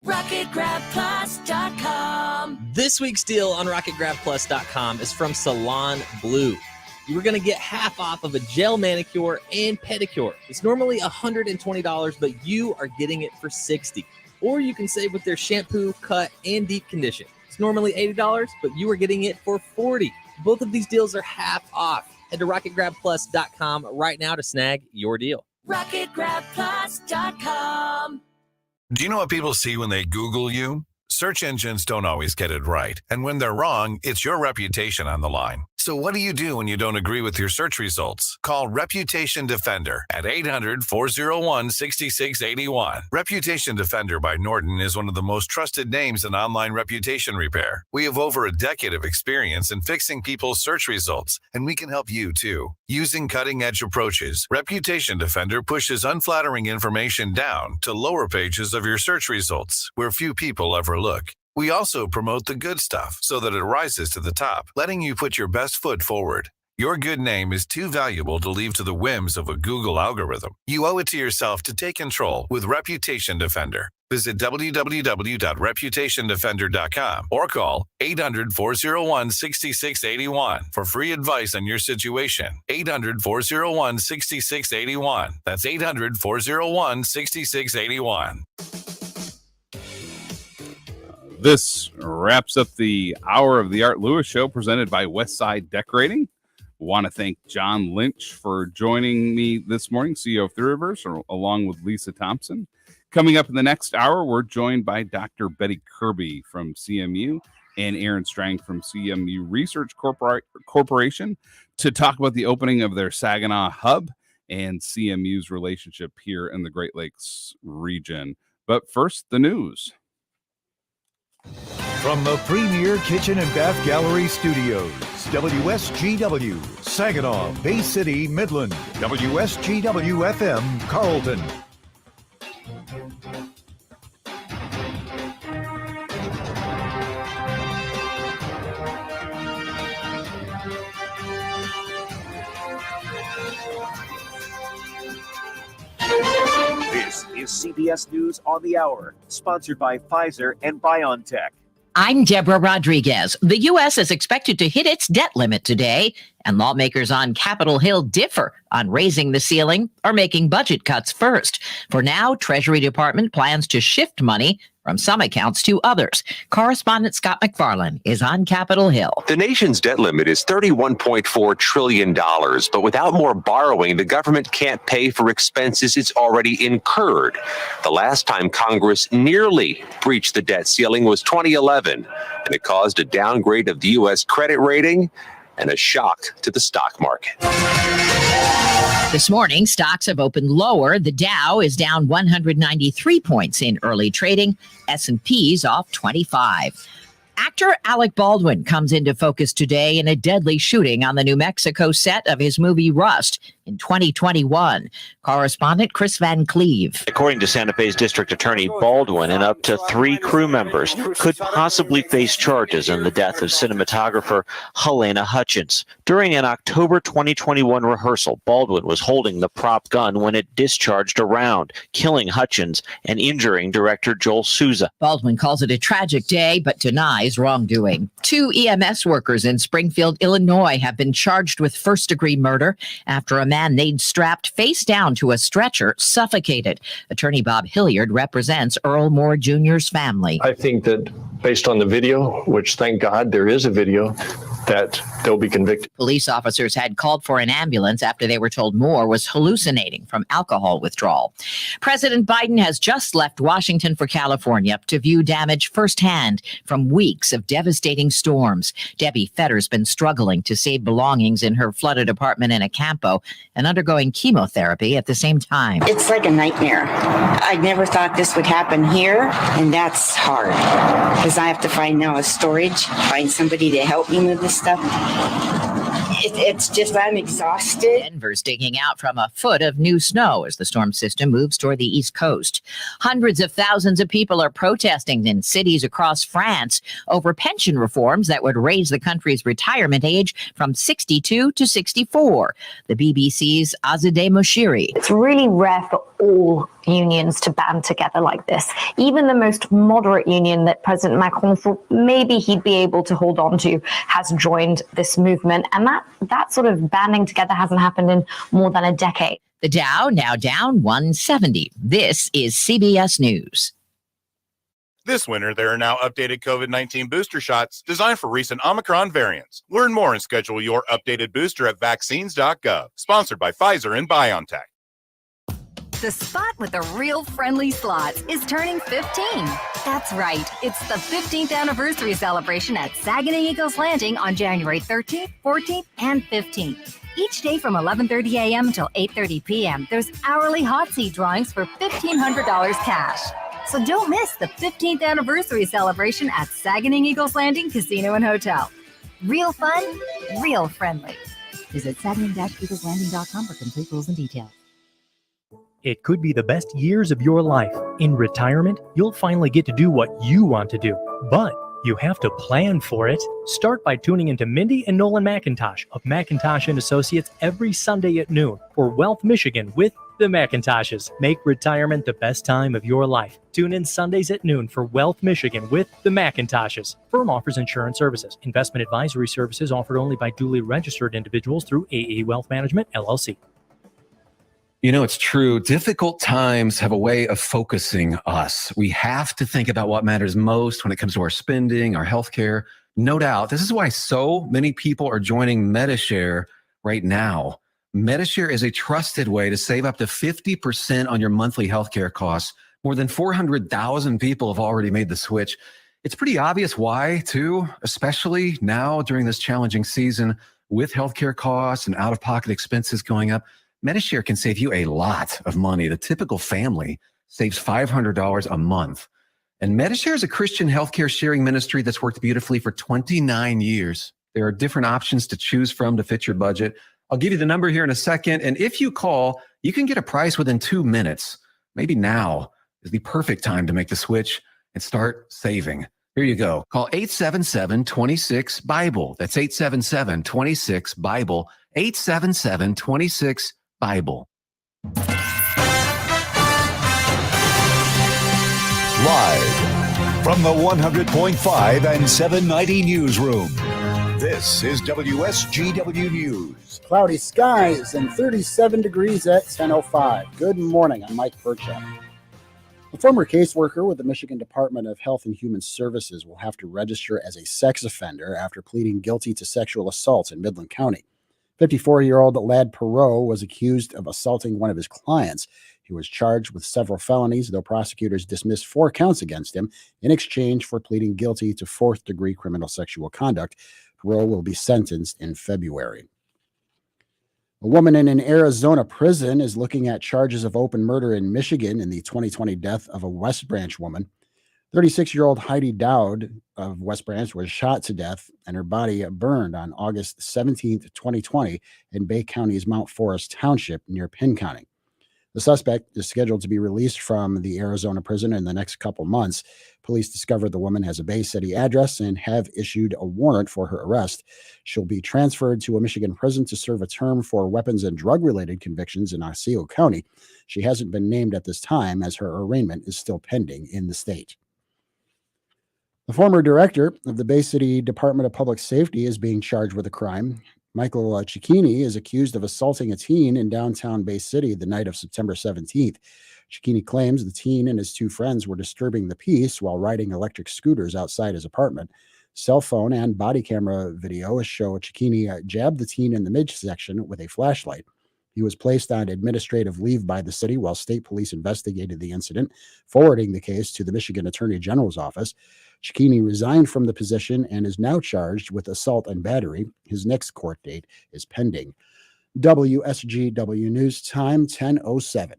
RocketGrabPlus.com. This week's deal on RocketGrabPlus.com is from Salon Blue. You are going to get half off of a gel manicure and pedicure. It's normally $120, but you are getting it for $60. Or you can save with their shampoo, cut, and deep condition. It's normally $80, but you are getting it for $40. Both of these deals are half off. Head to RocketGrabPlus.com right now to snag your deal. RocketGrabPlus.com. Do you know what people see when they Google you? Search engines don't always get it right. And when they're wrong, it's your reputation on the line. So what do you do when you don't agree with your search results? Call Reputation Defender at 800-401-6681. Reputation Defender by Norton is one of the most trusted names in online reputation repair. We have over a decade of experience in fixing people's search results, and we can help you too. Using cutting-edge approaches, Reputation Defender pushes unflattering information down to lower pages of your search results, where few people ever look. We also promote the good stuff so that it rises to the top, letting you put your best foot forward. Your good name is too valuable to leave to the whims of a Google algorithm. You owe it to yourself to take control with Reputation Defender. Visit www.reputationdefender.com or call 800-401-6681 for free advice on your situation. 800-401-6681. That's 800-401-6681. This wraps up the hour of the Art Lewis Show presented by Westside Decorating. Want to thank John Lynch for joining me this morning, CEO of Three Rivers, along with Lisa Thompson. Coming up in the next hour, we're joined by Dr. Betty Kirby from CMU and Erin Strang from CMU Research Corporation to talk about the opening of their Saginaw hub and CMU's relationship here in the Great Lakes region. But first, the news. From the Premier Kitchen and Bath Gallery Studios, WSGW, Saginaw, Bay City, Midland, WSGW FM, Carlton. is CBS News on the Hour, sponsored by Pfizer and BioNTech. I'm Deborah Rodriguez. The U.S. is expected to hit its debt limit today, and lawmakers on Capitol Hill differ on raising the ceiling or making budget cuts first. For now, Treasury Department plans to shift money from some accounts to others. Correspondent Scott McFarland is on Capitol Hill. The nation's debt limit is $31.4 trillion, but without more borrowing, the government can't pay for expenses it's already incurred. The last time Congress nearly breached the debt ceiling was 2011, and it caused a downgrade of the U.S. credit rating and a shock to the stock market. This morning, stocks have opened lower. The Dow is down 193 points in early trading. S&P's off 25. Actor Alec Baldwin comes into focus today in a deadly shooting on the New Mexico set of his movie Rust in 2021. Correspondent Chris Van Cleve. According to Santa Fe's district attorney, Baldwin and up to 3 crew members could possibly face charges in the death of cinematographer Helena Hutchins. During an October 2021 rehearsal, Baldwin was holding the prop gun when it discharged a round, killing Hutchins and injuring director Joel Souza. Baldwin calls it a tragic day, but denies wrongdoing. 2 EMS workers in Springfield, Illinois have been charged with first-degree murder after a man they'd strapped face down to a stretcher suffocated. Attorney Bob Hilliard represents Earl Moore Jr.'s family. I think that based on the video, which thank God there is a video, that they'll be convicted. Police officers had called for an ambulance after they were told Moore was hallucinating from alcohol withdrawal. President Biden has just left Washington for California to view damage firsthand from weeks of devastating storms. Debbie Fetter's been struggling to save belongings in her flooded apartment in Acampo and undergoing chemotherapy at the same time. It's like a nightmare. I never thought this would happen here, and that's hard because I have to find now a storage, find somebody to help me move this stuff. It's just, I'm exhausted. Denver's digging out from a foot of new snow as the storm system moves toward the East Coast. Hundreds of thousands of people are protesting in cities across France over pension reforms that would raise the country's retirement age from 62 to 64. The BBC's Azadeh Moshiri. It's really rare for all unions to band together like this. Even the most moderate union that President Macron thought maybe he'd be able to hold on to has joined this movement. And that sort of banding together hasn't happened in more than a decade. The Dow now down 170. This is CBS News. This winter, there are now updated COVID-19 booster shots designed for recent Omicron variants. Learn more and schedule your updated booster at vaccines.gov. Sponsored by Pfizer and BioNTech. The spot with the real friendly slots is turning 15. That's right. It's the 15th anniversary celebration at Saginaw Eagles Landing on January 13th, 14th, and 15th. Each day from 11:30 a.m. until 8:30 p.m., there's hourly hot seat drawings for $1,500 cash. So don't miss the 15th anniversary celebration at Saginaw Eagles Landing Casino and Hotel. Real fun, real friendly. Visit saginaw-eagleslanding.com for complete rules and details. It could be the best years of your life. In retirement, you'll finally get to do what you want to do, but you have to plan for it. Start by tuning into Mindy and Nolan McIntosh of McIntosh & Associates every Sunday at noon for Wealth Michigan with the McIntoshes. Make retirement the best time of your life. Tune in Sundays at noon for Wealth Michigan with the McIntoshes. Firm offers insurance services. Investment advisory services offered only by duly registered individuals through AE Wealth Management, LLC. You know, it's true. Difficult times have a way of focusing us. We have to think about what matters most when it comes to our spending, our healthcare. No doubt. This is why so many people are joining MediShare right now. MediShare is a trusted way to save up to 50% on your monthly healthcare costs. More than 400,000 people have already made the switch. It's pretty obvious why, too, especially now during this challenging season with healthcare costs and out-of-pocket expenses going up. MediShare can save you a lot of money. The typical family saves $500 a month. And MediShare is a Christian healthcare sharing ministry that's worked beautifully for 29 years. There are different options to choose from to fit your budget. I'll give you the number here in a second. And if you call, you can get a price within 2 minutes. Maybe now is the perfect time to make the switch and start saving. Here you go. Call 877-26-BIBLE. That's 877-26-BIBLE. 877-26-BIBLE. Live from the 100.5 and 790 newsroom, this is WSGW News. Cloudy skies and 37 degrees at 10:05. Good morning. I'm Mike Burchett. A former caseworker with the Michigan Department of Health and Human Services will have to register as a sex offender after pleading guilty to sexual assault in Midland County. 54-year-old Lad Perot was accused of assaulting one of his clients. He was charged with several felonies, though prosecutors dismissed 4 counts against him in exchange for pleading guilty to 4th-degree criminal sexual conduct. Perot will be sentenced in February. A woman in an Arizona prison is looking at charges of open murder in Michigan in the 2020 death of a West Branch woman. 36-year-old Heidi Dowd of West Branch was shot to death and her body burned on August 17, 2020 in Bay County's Mount Forest Township near Penn County. The suspect is scheduled to be released from the Arizona prison in the next couple months. Police discovered the woman has a Bay City address and have issued a warrant for her arrest. She'll be transferred to a Michigan prison to serve a term for weapons and drug-related convictions in Otsego County. She hasn't been named at this time as her arraignment is still pending in the state. The former director of the Bay City Department of Public Safety is being charged with a crime. Michael Cicchini is accused of assaulting a teen in downtown Bay City the night of September 17th. Cicchini claims the teen and his 2 friends were disturbing the peace while riding electric scooters outside his apartment. Cell phone and body camera video show Cicchini jabbed the teen in the midsection with a flashlight. He was placed on administrative leave by the city while state police investigated the incident, forwarding the case to the Michigan Attorney General's office. Cicchini resigned from the position and is now charged with assault and battery. His next court date is pending. WSGW News Time, 10:07.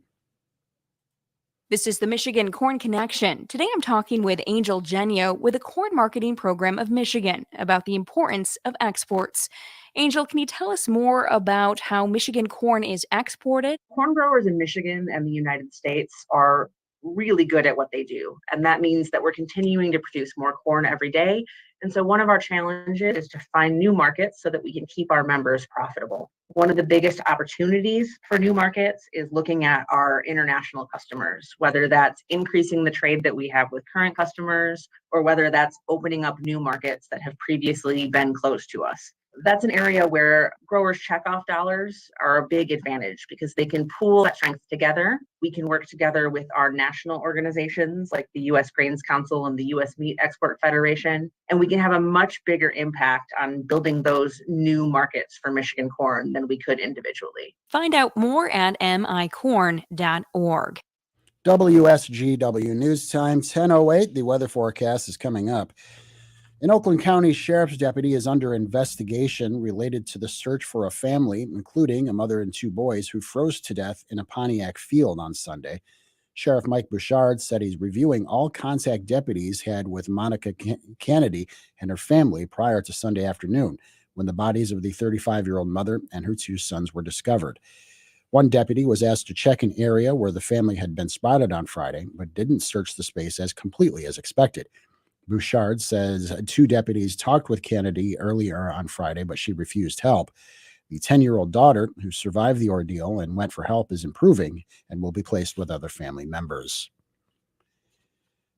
This is the Michigan Corn Connection. Today I'm talking with Angel Genio with the Corn Marketing Program of Michigan about the importance of exports. Angel, can you tell us more about how Michigan corn is exported? Corn growers in Michigan and the United States are really good at what they do. And that means that we're continuing to produce more corn every day. And so one of our challenges is to find new markets so that we can keep our members profitable. One of the biggest opportunities for new markets is looking at our international customers, whether that's increasing the trade that we have with current customers or whether that's opening up new markets that have previously been closed to us. That's an area where growers' checkoff dollars are a big advantage because they can pool that strength together. We can work together with our national organizations like the U.S. Grains Council and the U.S. Meat Export Federation, and we can have a much bigger impact on building those new markets for Michigan corn than we could individually. Find out more at micorn.org. WSGW News Time, 10:08. The weather forecast is coming up. An Oakland County Sheriff's deputy is under investigation related to the search for a family, including a mother and 2 boys who froze to death in a Pontiac field on Sunday. Sheriff Mike Bouchard said he's reviewing all contact deputies had with Monica Kennedy and her family prior to Sunday afternoon, when the bodies of the 35-year-old mother and her 2 sons were discovered. One deputy was asked to check an area where the family had been spotted on Friday, but didn't search the space as completely as expected. Bouchard says 2 deputies talked with Kennedy earlier on Friday, but she refused help. The 10-year-old daughter, who survived the ordeal and went for help, is improving and will be placed with other family members.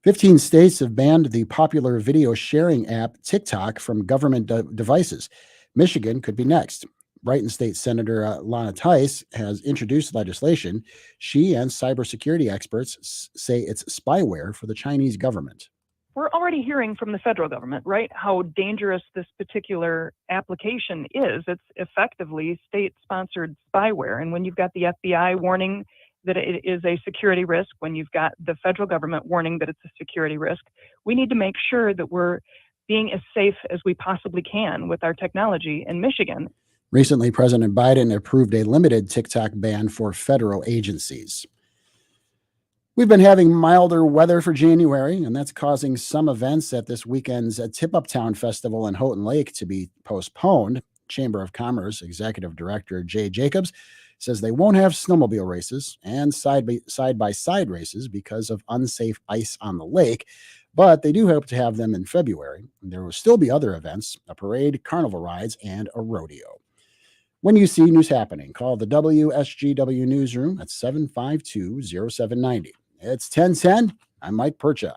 15 states have banned the popular video sharing app TikTok from government devices. Michigan could be next. Brighton State Senator Lana Tice has introduced legislation. She and cybersecurity experts say it's spyware for the Chinese government. We're already hearing from the federal government, right, how dangerous this particular application is. It's effectively state-sponsored spyware. And when you've got the FBI warning that it is a security risk, when you've got the federal government warning that it's a security risk, we need to make sure that we're being as safe as we possibly can with our technology in Michigan. Recently, President Biden approved a limited TikTok ban for federal agencies. We've been having milder weather for January, and that's causing some events at this weekend's Tip Up Town Festival in Houghton Lake to be postponed. Chamber of Commerce Executive Director Jay Jacobs says they won't have snowmobile races and side-by-side races because of unsafe ice on the lake, but they do hope to have them in February. There will still be other events, a parade, carnival rides, and a rodeo. When you see news happening, call the WSGW newsroom at 752-0790. It's 10:10. I'm Mike Percha.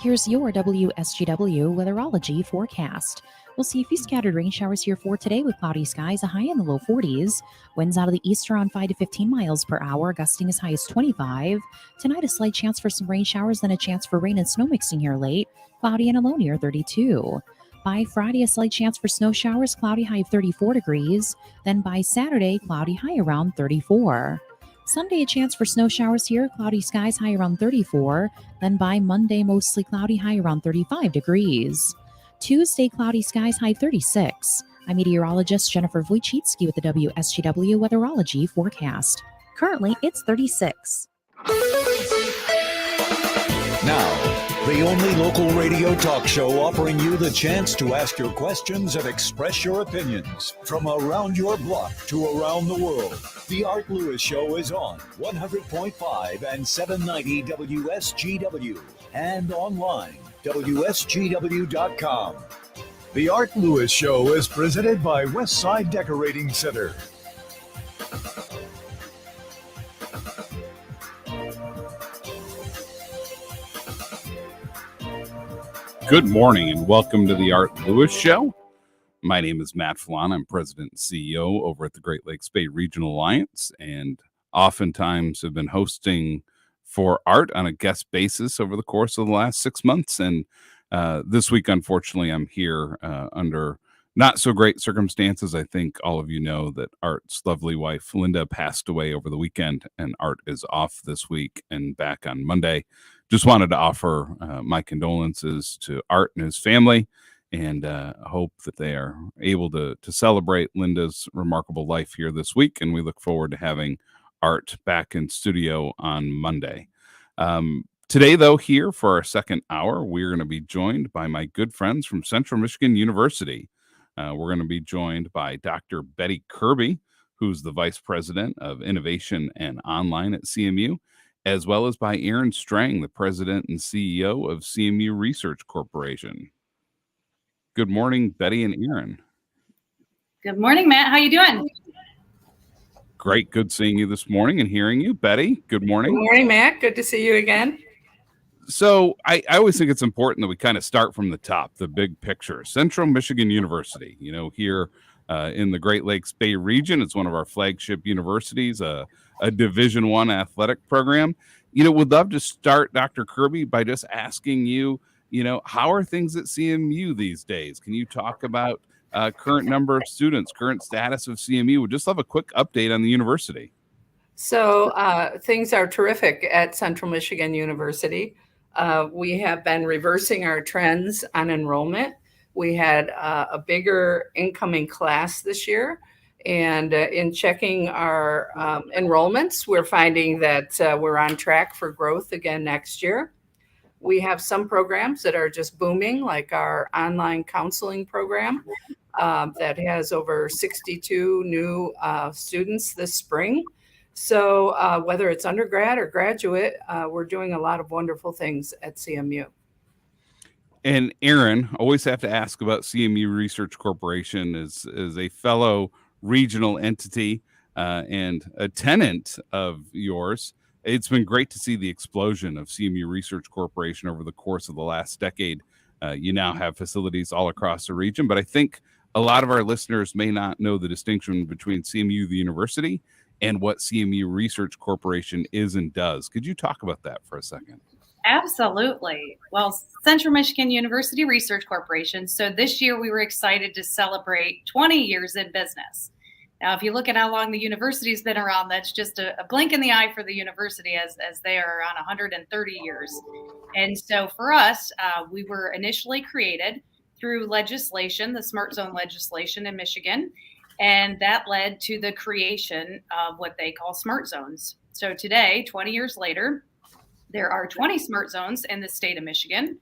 Here's your WSGW weatherology forecast. We'll see a few scattered rain showers here for today with cloudy skies, a high in the low 40s. Winds out of the east around 5 to 15 miles per hour, gusting as high as 25. Tonight, a slight chance for some rain showers, then a chance for rain and snow mixing here late. Cloudy and a low near 32. By Friday, a slight chance for snow showers, cloudy high of 34 degrees. Then by Saturday, cloudy high around 34. Sunday, a chance for snow showers here, cloudy skies high around 34. Then by Monday, mostly cloudy high around 35 degrees. Tuesday, cloudy skies high 36. I'm meteorologist Jennifer Wojcicki with the WSGW weatherology forecast. Currently, it's 36. Now, the only local radio talk show offering you the chance to ask your questions and express your opinions from around your block to around the world. The Art Lewis Show is on 100.5 and 790 WSGW and online, WSGW.com. The Art Lewis Show is presented by Westside Decorating Center. Good morning and welcome to the Art Lewis Show. My name is Matt Felan. I'm president and CEO over at the Great Lakes Bay Regional Alliance, and oftentimes have been hosting for Art on a guest basis over the course of the last 6 months. And this week, unfortunately, I'm here under not so great circumstances. I think all of you know that Art's lovely wife, Linda, passed away over the weekend, and Art is off this week and back on Monday. Just wanted to offer my condolences to Art and his family, and hope that they are able to celebrate Linda's remarkable life here this week. And we look forward to having Art back in studio on Monday. Today, though, here for our second hour, we're going to be joined by my good friends from Central Michigan University. We're going to be joined by Dr. Betty Kirby, who's the Vice President of Innovation and Online at CMU, as well as by Erin Strang, the President and CEO of CMU Research Corporation. Good morning, Betty and Erin. Good morning, Matt. How you doing? Great. Good seeing you this morning and hearing you. Betty, good morning. Good morning, Matt. Good to see you again. So I always think it's important that we kind of start from the top, the big picture. Central Michigan University, here in the Great Lakes Bay region. It's one of our flagship universities, a Division I athletic program. Would love to start, Dr. Kirby, by just asking you, how are things at CMU these days? Can you talk about current number of students, current status of CMU? Would just love a quick update on the university. So things are terrific at Central Michigan University. We have been reversing our trends on enrollment. We had a bigger incoming class this year. And in checking our enrollments, we're finding that we're on track for growth again next year. We have some programs that are just booming, like our online counseling program that has over 62 new students this spring. So whether it's undergrad or graduate, we're doing a lot of wonderful things at CMU. And Erin, always have to ask about CMU Research Corporation as a fellow regional entity and a tenant of yours. It's been great to see the explosion of CMU Research Corporation over the course of the last decade. You now have facilities all across the region, but I think a lot of our listeners may not know the distinction between CMU, the university, and what CMU Research Corporation is and does. Could you talk about that for a second? Absolutely. Well, Central Michigan University Research Corporation. So this year we were excited to celebrate 20 years in business. Now, if you look at how long the university's been around, that's just a blink in the eye for the university as they are around 130 years. And so for us, we were initially created through legislation, the Smart Zone legislation in Michigan, and that led to the creation of what they call Smart Zones. So today, 20 years later, there are 20 Smart Zones in the state of Michigan.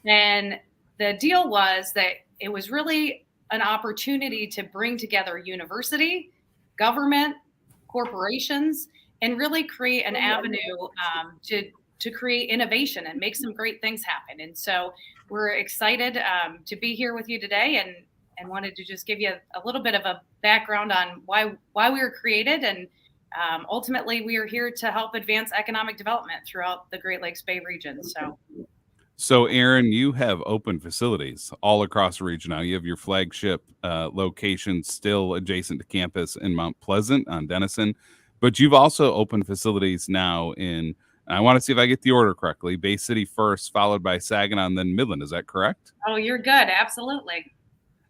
And the deal was that it was really an opportunity to bring together university, government, corporations, and really create an avenue to create innovation and make some great things happen. And so we're excited to be here with you today and wanted to just give you a little bit of a background on why we were created and ultimately, we are here to help advance economic development throughout the Great Lakes Bay region. So, Erin, you have open facilities all across the region now. You have your flagship location still adjacent to campus in Mount Pleasant on Denison, but you've also opened facilities now in, I want to see if I get the order correctly, Bay City first, followed by Saginaw, and then Midland. Is that correct? Oh, you're good. Absolutely.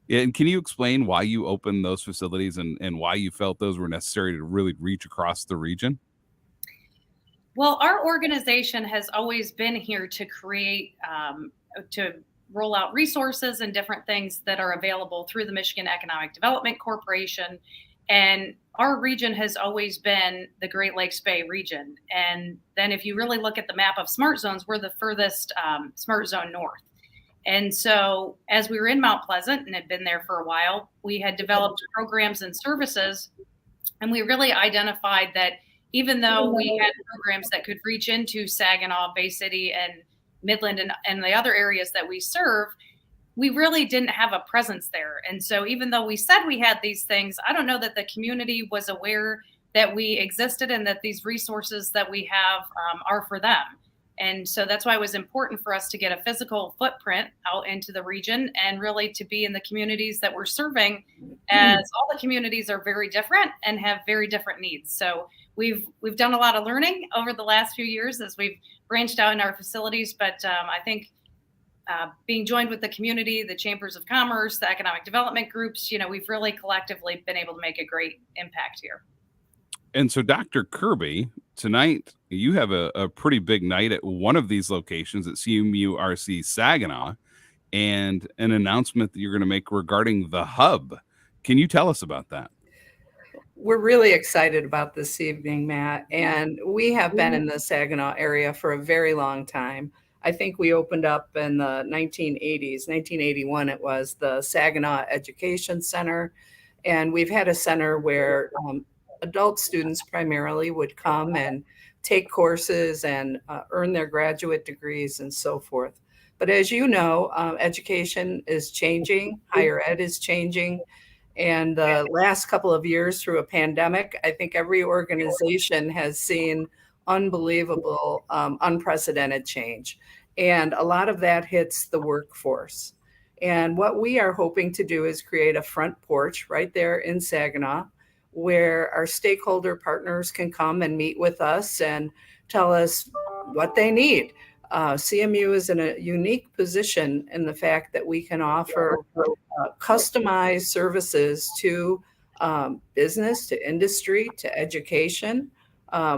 And can you explain why you opened those facilities and why you felt those were necessary to really reach across the region? Well, our organization has always been here to create, to roll out resources and different things that are available through the Michigan Economic Development Corporation. And our region has always been the Great Lakes Bay region. And then if you really look at the map of smart zones, we're the furthest smart zone north. And so as we were in Mount Pleasant and had been there for a while, we had developed programs and services. And we really identified that even though we had programs that could reach into Saginaw, Bay City, and Midland, and the other areas that we serve, we really didn't have a presence there. And so even though we said we had these things, I don't know that the community was aware that we existed and that these resources that we have are for them. And so that's why it was important for us to get a physical footprint out into the region and really to be in the communities that we're serving, as all the communities are very different and have very different needs. So we've done a lot of learning over the last few years as we've branched out in our facilities. But I think being joined with the community, the chambers of commerce, the economic development groups, we've really collectively been able to make a great impact here. And so, Dr. Kirby, tonight you have a pretty big night at one of these locations at CMURC Saginaw, and an announcement that you're going to make regarding the hub. Can you tell us about that? We're really excited about this evening, Matt, and we have been in the Saginaw area for a very long time. I think we opened up in the 1980s, 1981 it was, the Saginaw Education Center, and we've had a center where adult students primarily would come and take courses and earn their graduate degrees and so forth. But as you know, education is changing, higher ed is changing. And the last couple of years through a pandemic, I think every organization has seen unbelievable, unprecedented change. And a lot of that hits the workforce. And what we are hoping to do is create a front porch right there in Saginaw, where our stakeholder partners can come and meet with us and tell us what they need. CMU is in a unique position in the fact that we can offer customized services to business, to industry, to education.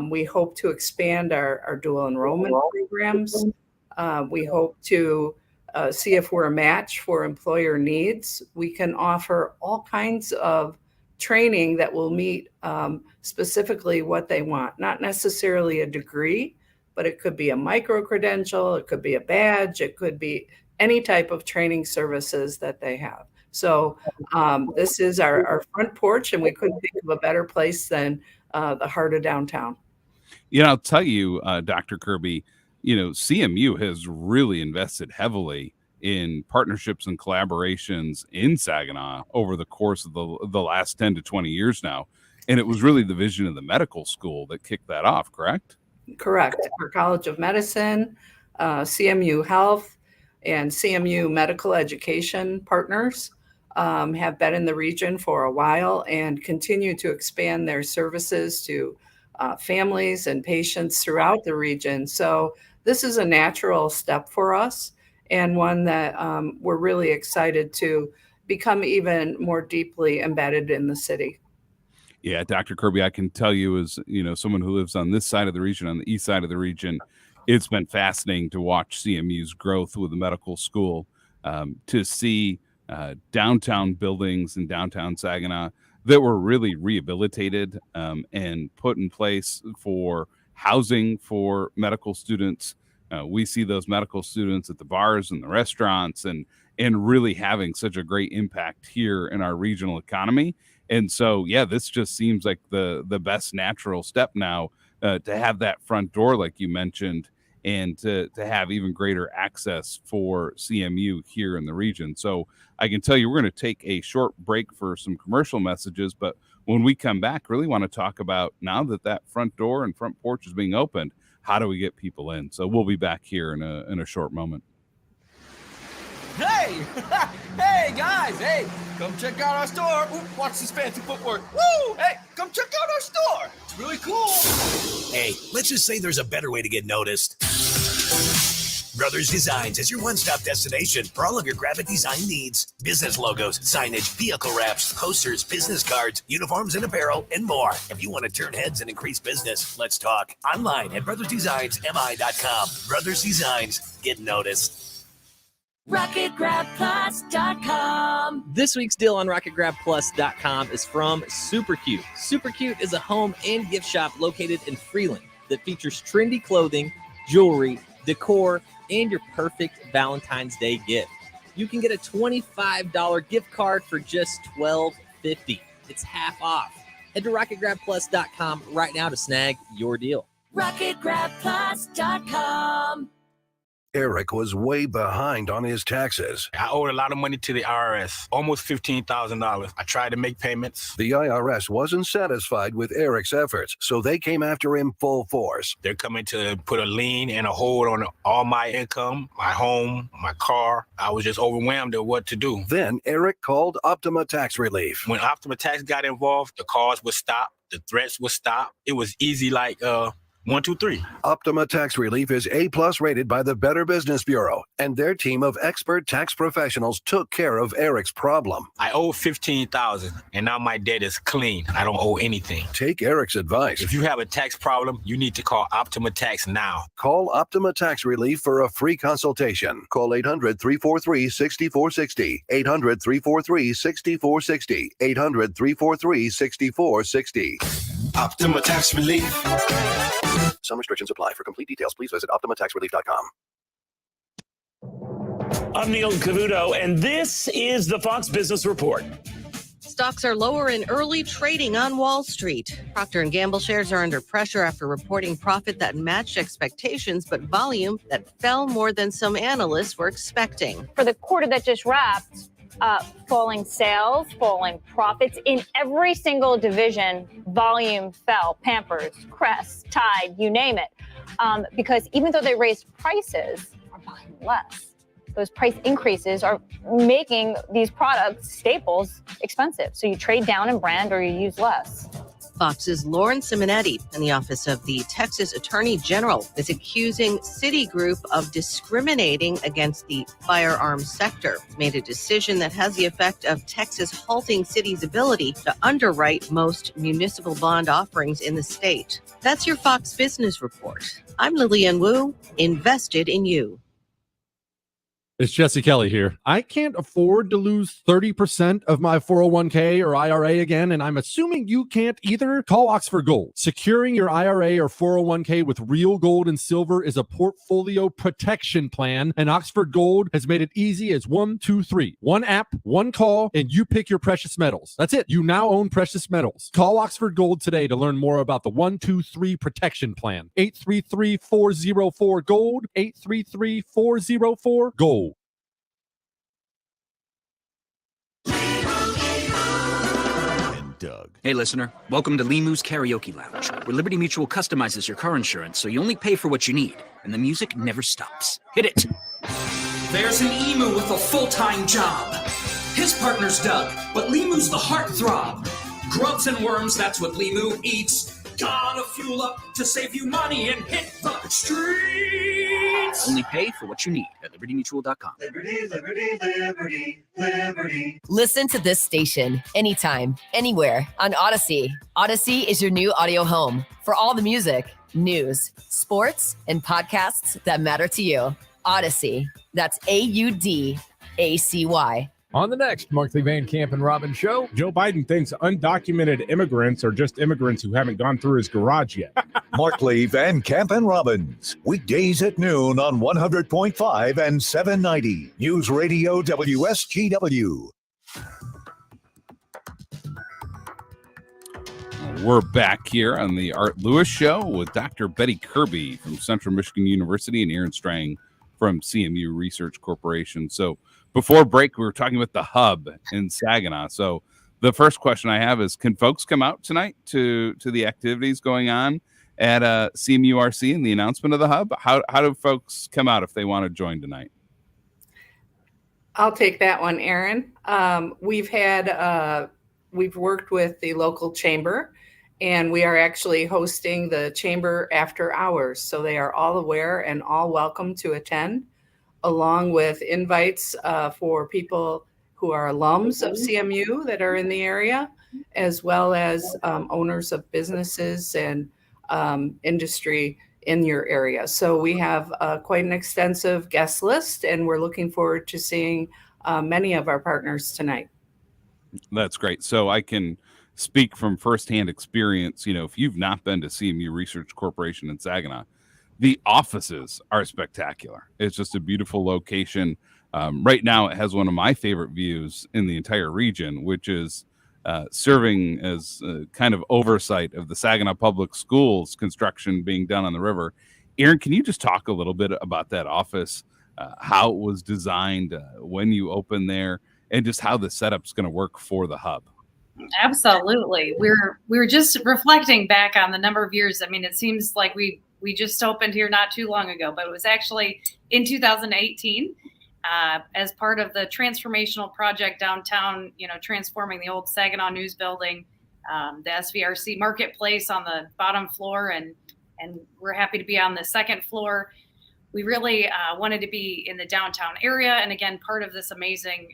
We hope to expand our dual enrollment programs. We hope to see if we're a match for employer needs. We can offer all kinds of training that will meet specifically what they want, not necessarily a degree, but it could be a micro credential, it could be a badge, it could be any type of training services that they have. So this is our front porch, and we couldn't think of a better place than the heart of downtown. I'll tell you, Dr. Kirby, CMU has really invested heavily in partnerships and collaborations in Saginaw over the course of the last 10 to 20 years now. And it was really the vision of the medical school that kicked that off, correct? Correct. Our College of Medicine, CMU Health, and CMU Medical Education partners have been in the region for a while and continue to expand their services to families and patients throughout the region. So this is a natural step for us, and one that we're really excited to become even more deeply embedded in the city. Yeah, Dr. Kirby, I can tell you as, someone who lives on this side of the region, on the east side of the region, it's been fascinating to watch CMU's growth with the medical school, to see downtown buildings in downtown Saginaw that were really rehabilitated and put in place for housing for medical students. We see those medical students at the bars and the restaurants and really having such a great impact here in our regional economy. And so, yeah, this just seems like the best natural step now to have that front door, like you mentioned. and to have even greater access for CMU here in the region. So I can tell you we're going to take a short break for some commercial messages, but when we come back, really want to talk about, now that that front door and front porch is being opened, how do we get people in? So we'll be back here in a short moment. Hey! Hey, guys! Hey, come check out our store. Ooh, watch this fancy footwork. Woo! Hey, come check out our store. It's really cool. Hey, let's just say there's a better way to get noticed. Brothers Designs is your one-stop destination for all of your graphic design needs. Business logos, signage, vehicle wraps, posters, business cards, uniforms and apparel, and more. If you want to turn heads and increase business, let's talk. Online at brothersdesignsmi.com. Brothers Designs, get noticed. RocketGrabPlus.com. This week's deal on RocketGrabPlus.com is from Supercute. Supercute is a home and gift shop located in Freeland that features trendy clothing, jewelry, decor, and your perfect Valentine's Day gift. You can get a $25 gift card for just $12.50. It's half off. Head to RocketGrabPlus.com right now to snag your deal. RocketGrabPlus.com. Eric was way behind on his taxes. I owed a lot of money to the IRS, almost $15,000. I tried to make payments. The IRS wasn't satisfied with Eric's efforts, so they came after him full force. They're coming to put a lien and a hold on all my income, my home, my car. I was just overwhelmed at what to do. Then Eric called Optima Tax Relief. When Optima Tax got involved, the calls would stop, the threats would stop. It was easy like 1, 2, 3. Optima Tax Relief is A+ rated by the Better Business Bureau, and their team of expert tax professionals took care of Eric's problem. I owe $15,000, and now my debt is clean. I don't owe anything. Take Eric's advice. If you have a tax problem, you need to call Optima Tax now. Call Optima Tax Relief for a free consultation. Call 800-343-6460. 800-343-6460. 800-343-6460. Optima Tax Relief. Some restrictions apply. For complete details, please visit OptimaTaxRelief.com. I'm Neil Cavuto, and this is the Fox Business Report. Stocks are lower in early trading on Wall Street. Procter & Gamble shares are under pressure after reporting profit that matched expectations, but volume that fell more than some analysts were expecting. For the quarter that just wrapped, falling sales, falling profits in every single division, volume fell. Pampers, Crest, Tide, you name it. Because even though they raised prices, are buying less. Those price increases are making these products, staples, expensive. So you trade down in brand or you use less. Fox's Lauren Simonetti in the office of the Texas Attorney General is accusing Citigroup of discriminating against the firearms sector. It's made a decision that has the effect of Texas halting Citi's ability to underwrite most municipal bond offerings in the state. That's your Fox Business Report. I'm Lillian Wu, invested in you. It's Jesse Kelly here. I can't afford to lose 30% of my 401k or IRA again, and I'm assuming you can't either. Call Oxford Gold. Securing your IRA or 401k with real gold and silver is a portfolio protection plan, and Oxford Gold has made it easy as 1, 2, 3. One app, one call, and you pick your precious metals. That's it. You now own precious metals. Call Oxford Gold today to learn more about the 1, 2, 3 protection plan. 833-404-GOLD. 833-404-GOLD. Doug. Hey, listener. Welcome to Limu's Karaoke Lounge, where Liberty Mutual customizes your car insurance so you only pay for what you need, and the music never stops. Hit it! There's an emu with a full-time job. His partner's Doug, but Limu's the heartthrob. Grubs and worms, that's what Limu eats. Gotta fuel up to save you money and hit the streets. Only pay for what you need at libertymutual.com. Liberty, liberty, liberty, liberty. Listen to this station anytime, anywhere on Odyssey. Odyssey is your new audio home for all the music, news, sports, and podcasts that matter to you. Odyssey. That's AUDACY. On the next Markley Van Camp and Robin show, Joe Biden thinks undocumented immigrants are just immigrants who haven't gone through his garage yet. Markley, Van Camp, and Robbins. Weekdays at noon on 100.5 and 790. News Radio WSGW. We're back here on the Art Lewis Show with Dr. Betty Kirby from Central Michigan University and Erin Strang from CMU Research Corporation. So before break, we were talking about the hub in Saginaw. So the first question I have is, can folks come out tonight to the activities going on at CMURC and the announcement of the hub? How do folks come out if they want to join tonight? I'll take that one, Erin. We've worked with the local chamber, and we are actually hosting the chamber after hours. So they are all aware and all welcome to attend, along with invites for people who are alums of CMU that are in the area, as well as owners of businesses and industry in your area. So we have quite an extensive guest list, and we're looking forward to seeing many of our partners tonight. That's great. So I can speak from firsthand experience. If you've not been to CMU Research Corporation in Saginaw, the offices are spectacular. It's just a beautiful location. Right now, it has one of my favorite views in the entire region, which is serving as kind of oversight of the Saginaw Public Schools construction being done on the river. Erin, can you just talk a little bit about that office, how it was designed, when you opened there, and just how the setup's going to work for the hub? Absolutely. We were just reflecting back on the number of years. I mean, it seems like we just opened here not too long ago, but it was actually in 2018 as part of the transformational project downtown, transforming the old Saginaw News Building, the SVRC Marketplace on the bottom floor, and we're happy to be on the second floor. We really wanted to be in the downtown area, and again, part of this amazing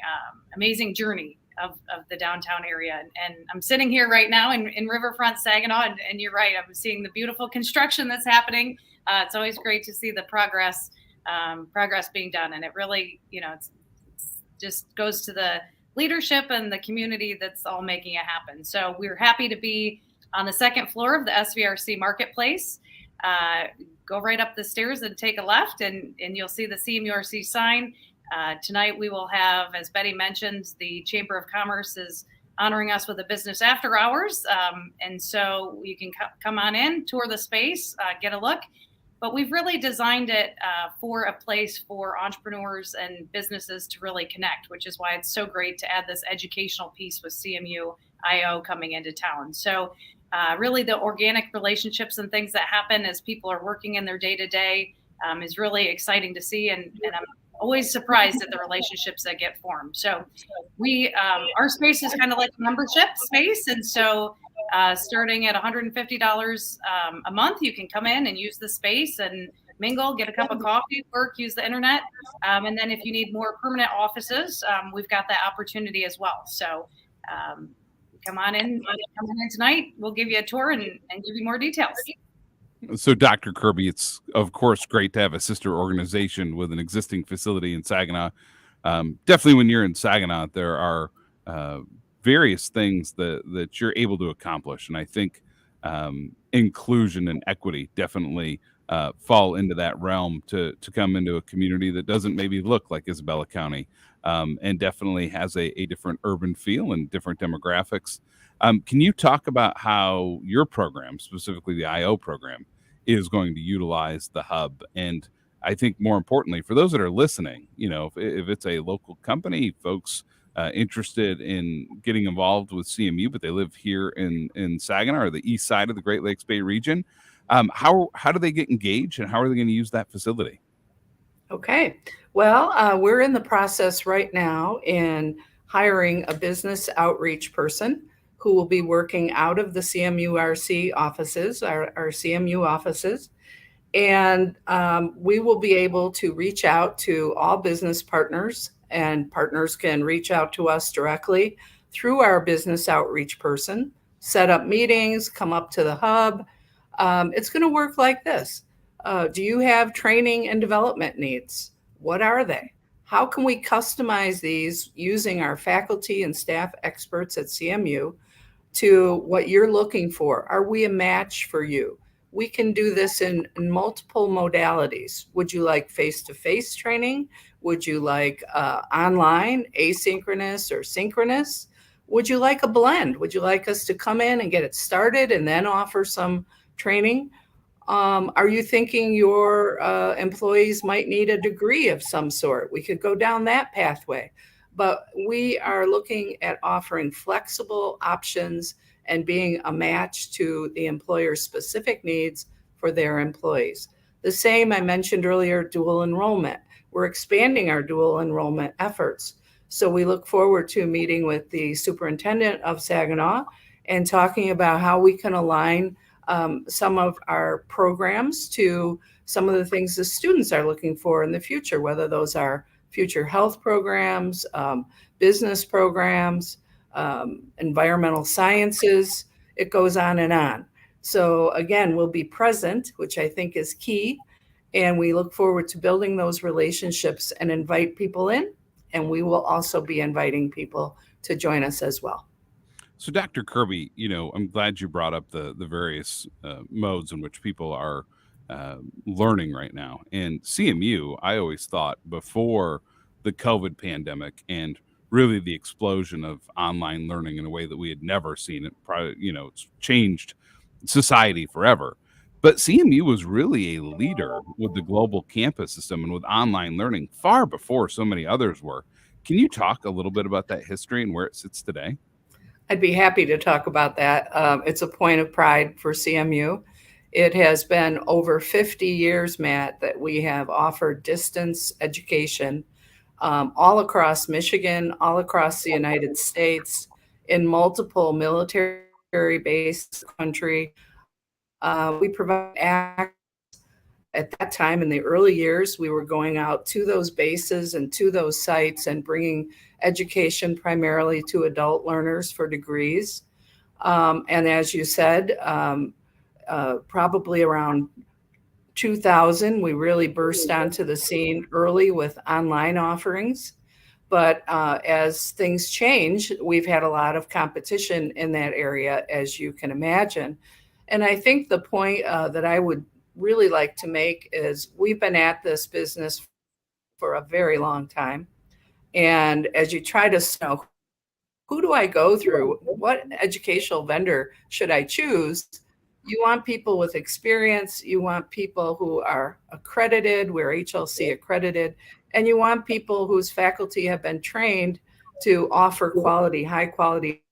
journey of the downtown area. And I'm sitting here right now in Riverfront Saginaw, and you're right, I'm seeing the beautiful construction that's happening. It's always great to see the progress being done, and it really, it's just goes to the leadership and the community that's all making it happen. So we're happy to be on the second floor of the SVRC Marketplace. Go right up the stairs and take a left, and you'll see the CMURC sign. Tonight we will have, as Betty mentioned, the Chamber of Commerce is honoring us with a business after hours. And so you can come on in, tour the space, get a look. But we've really designed it for a place for entrepreneurs and businesses to really connect, which is why it's so great to add this educational piece with CMU IO coming into town. So really the organic relationships and things that happen as people are working in their day-to-day is really exciting to see. And I'm always surprised at the relationships that get formed. So our space is kind of like a membership space. And so starting at $150 a month, you can come in and use the space and mingle, get a cup of coffee, work, use the internet. And then if you need more permanent offices, we've got that opportunity as well. So come on in tonight. We'll give you a tour and give you more details. So, Dr. Kirby, it's, of course, great to have a sister organization with an existing facility in Saginaw. Definitely when you're in Saginaw, there are various things that you're able to accomplish. And I think inclusion and equity definitely fall into that realm to come into a community that doesn't maybe look like Isabella County, and definitely has a different urban feel and different demographics. Can you talk about how your program, specifically the IO program, is going to utilize the hub? And I think more importantly, for those that are listening, if it's a local company, folks interested in getting involved with CMU, but they live here in Saginaw or the east side of the Great Lakes Bay region, how do they get engaged, and how are they going to use that facility? Okay. Well, we're in the process right now in hiring a business outreach person who will be working out of the CMURC offices, our CMU offices. And we will be able to reach out to all business partners, and partners can reach out to us directly through our business outreach person, set up meetings, come up to the hub. It's going to work like this. Do you have training and development needs? What are they? How can we customize these using our faculty and staff experts at CMU to what you're looking for? Are we a match for you? We can do this in multiple modalities. Would you like face-to-face training? Would you like online, asynchronous or synchronous? would you like a blend? Would you like us to come in and get it started and then offer some training? Are you thinking your employees might need a degree of some sort? We could go down that pathway. But we are looking at offering flexible options and being a match to the employer's specific needs for their employees. The same I mentioned earlier, dual enrollment. We're expanding our dual enrollment efforts. So we look forward to meeting with the superintendent of Saginaw and talking about how we can align some of our programs to some of the things the students are looking for in the future, whether those are future health programs, business programs, environmental sciences. It goes on and on. So again, we'll be present, which I think is key. And we look forward to building those relationships and invite people in. And we will also be inviting people to join us as well. So, Dr. Kirby, I'm glad you brought up the various modes in which people are learning right now. And CMU, I always thought before the COVID pandemic and really the explosion of online learning in a way that we had never seen it, it's changed society forever. But CMU was really a leader with the global campus system and with online learning far before so many others were. Can you talk a little bit about that history and where it sits today? I'd be happy to talk about that. It's a point of pride for CMU. It has been over 50 years, Matt, that we have offered distance education all across Michigan, all across the United States, in multiple military bases country. We provide access. At that time, in the early years, we were going out to those bases and to those sites and bringing education primarily to adult learners for degrees. And as you said, probably around 2000, we really burst onto the scene early with online offerings. But as things change, we've had a lot of competition in that area, as you can imagine. And I think the point that I would really like to make is we've been at this business for a very long time. And as you try to know, who do I go through? What educational vendor should I choose? You want people with experience. You want people who are accredited, we're HLC accredited, and you want people whose faculty have been trained to offer quality, high quality.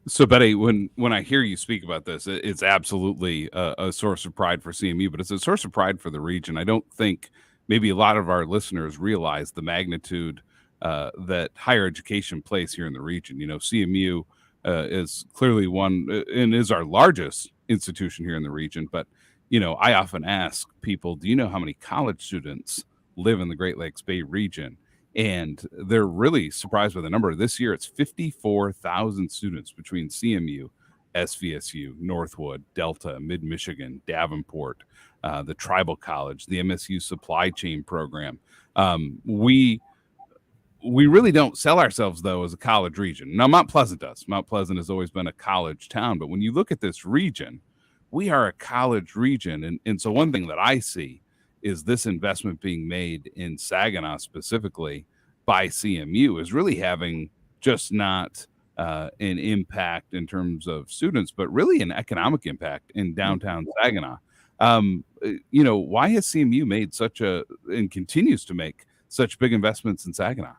So, Betty, when I hear you speak about this, it's absolutely a source of pride for CMU, but it's a source of pride for the region. I don't think maybe a lot of our listeners realize the magnitude that higher education plays here in the region. CMU is clearly one and is our largest institution here in the region. But, I often ask people, do you know how many college students live in the Great Lakes Bay region? And they're really surprised by the number. This year, it's 54,000 students between CMU, SVSU, Northwood, Delta, Mid-Michigan, Davenport, the Tribal College, the MSU Supply Chain Program. We really don't sell ourselves, though, as a college region. Now, Mount Pleasant does. Mount Pleasant has always been a college town. But when you look at this region, we are a college region. And so one thing that I see is this investment being made in Saginaw specifically by CMU is really having just not an impact in terms of students, but really an economic impact in downtown Saginaw. Why has CMU made and continues to make such big investments in Saginaw?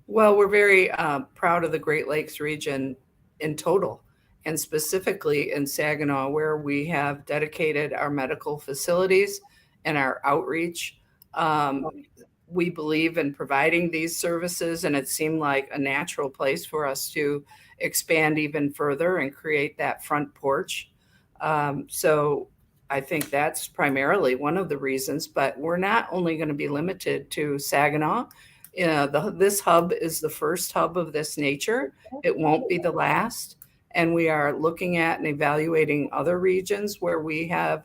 Well, we're very proud of the Great Lakes region in total, and specifically in Saginaw, where we have dedicated our medical facilities and our outreach. We believe in providing these services, and it seemed like a natural place for us to expand even further and create that front porch. So I think that's primarily one of the reasons, but we're not only going to be limited to Saginaw. This hub is the first hub of this nature. It won't be the last. And we are looking at and evaluating other regions where we have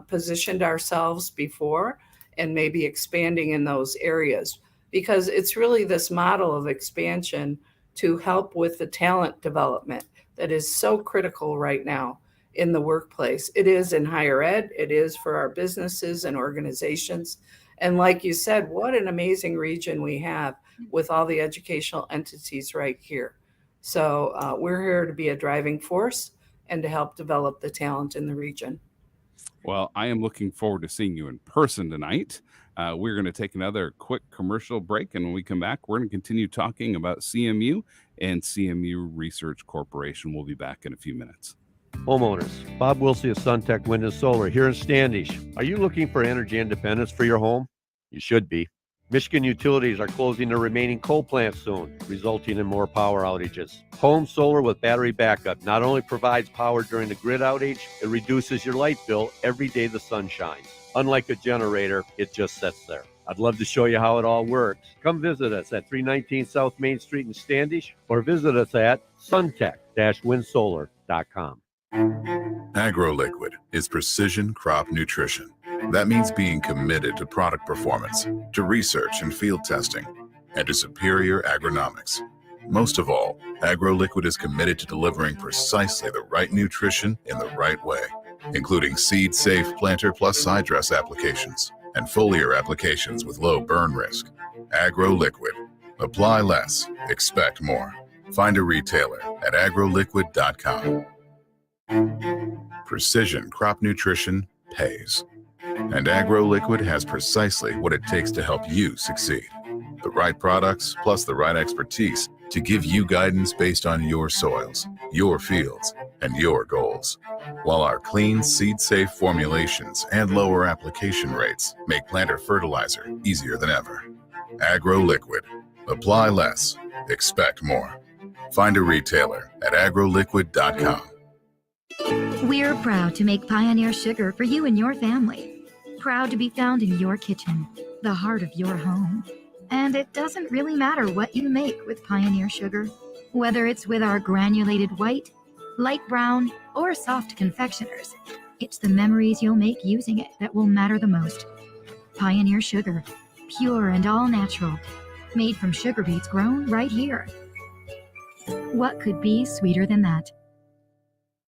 positioned ourselves before and maybe expanding in those areas, because it's really this model of expansion to help with the talent development that is so critical right now. in the workplace. It is in higher ed. It is for our businesses and organizations. And like you said, what an amazing region we have with all the educational entities right here. So we're here to be a driving force and to help develop the talent in the region. Well, I am looking forward to seeing you in person tonight. We're going to take another quick commercial break, and when we come back, we're going to continue talking about CMU and CMU Research Corporation. We'll be back in a few minutes. Homeowners, Bob Wilsey of SunTech Wind and Solar here in Standish. Are you looking for energy independence for your home? You should be. Michigan utilities are closing their remaining coal plants soon, resulting in more power outages. Home solar with battery backup not only provides power during the grid outage, it reduces your light bill every day the sun shines. Unlike a generator, it just sits there. I'd love to show you how it all works. Come visit us at 319 South Main Street in Standish or visit us at suntech-windsolar.com. AgroLiquid is precision crop nutrition. That means being committed to product performance, to research and field testing, and to superior agronomics. Most of all, AgroLiquid is committed to delivering precisely the right nutrition in the right way, including seed-safe planter plus side dress applications and foliar applications with low burn risk. AgroLiquid. Apply less, expect more. Find a retailer at agroliquid.com. Precision crop nutrition pays. And AgroLiquid has precisely what it takes to help you succeed. The right products plus the right expertise to give you guidance based on your soils, your fields, and your goals. While our clean, seed-safe formulations and lower application rates make planter fertilizer easier than ever. AgroLiquid. Apply less, expect more. Find a retailer at agroliquid.com. We're proud to make Pioneer Sugar for you and your family. Proud to be found in your kitchen, the heart of your home. And it doesn't really matter what you make with Pioneer Sugar, whether it's with our granulated white, light brown, or soft confectioners. It's the memories you'll make using it that will matter the most. Pioneer Sugar, pure and all natural, made from sugar beets grown right here. What could be sweeter than that?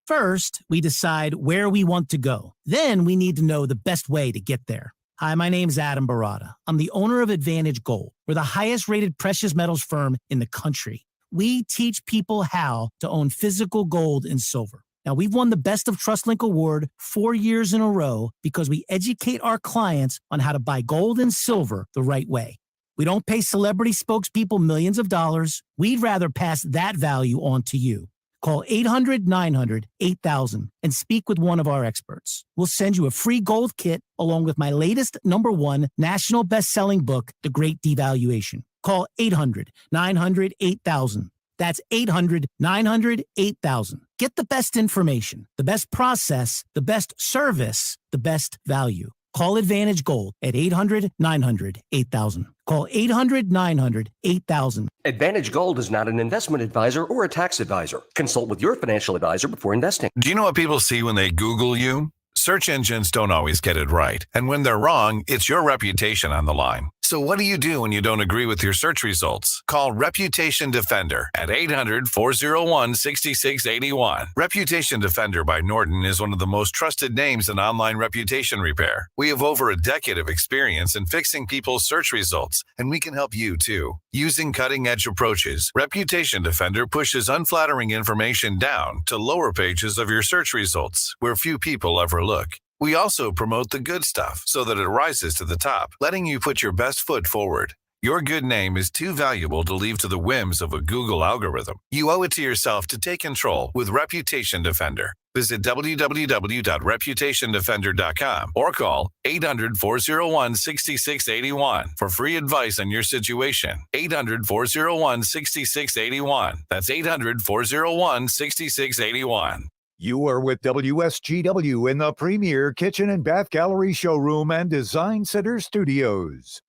First, we decide where we want to go. Then we need to know the best way to get there. Hi, my name is Adam Barada. I'm the owner of Advantage Gold. We're the highest rated precious metals firm in the country. We teach people how to own physical gold and silver. Now, we've won the Best of TrustLink Award 4 years in a row because we educate our clients on how to buy gold and silver the right way. We don't pay celebrity spokespeople millions of dollars. We'd rather pass that value on to you. Call 800-900-8000 and speak with one of our experts. We'll send you a free gold kit along with my latest #1 national best-selling book, The Great Devaluation. Call 800-900-8000. That's 800-900-8000. Get the best information, the best process, the best service, the best value. Call Advantage Gold at 800-900-8000. Call 800-900-8000. Advantage Gold is not an investment advisor or a tax advisor. Consult with your financial advisor before investing. Do you know what people see when they Google you? Search engines don't always get it right. And when they're wrong, it's your reputation on the line. So what do you do when you don't agree with your search results? Call Reputation Defender at 800-401-6681. Reputation Defender by Norton is one of the most trusted names in online reputation repair. We have over a decade of experience in fixing people's search results, and we can help you too. Using cutting-edge approaches, Reputation Defender pushes unflattering information down to lower pages of your search results, where few people ever look. We also promote the good stuff so that it rises to the top, letting you put your best foot forward. Your good name is too valuable to leave to the whims of a Google algorithm. You owe it to yourself to take control with Reputation Defender. Visit www.reputationdefender.com or call 800-401-6681 for free advice on your situation. 800-401-6681. That's 800-401-6681. You are with WSGW in the premier kitchen and bath gallery showroom and design center studios.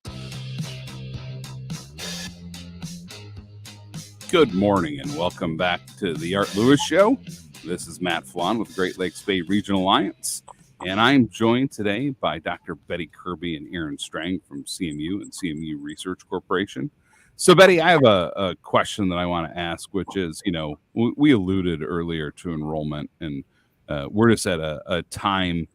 Good morning and welcome back to the Art Lewis Show. This is Matt Felan with Great Lakes Bay Regional Alliance, and I'm joined today by Dr. Betty Kirby and Erin Strang from CMU and CMU Research Corporation. So, Betty, I have a question that I want to ask, which is, we alluded earlier to enrollment, and we're just at a time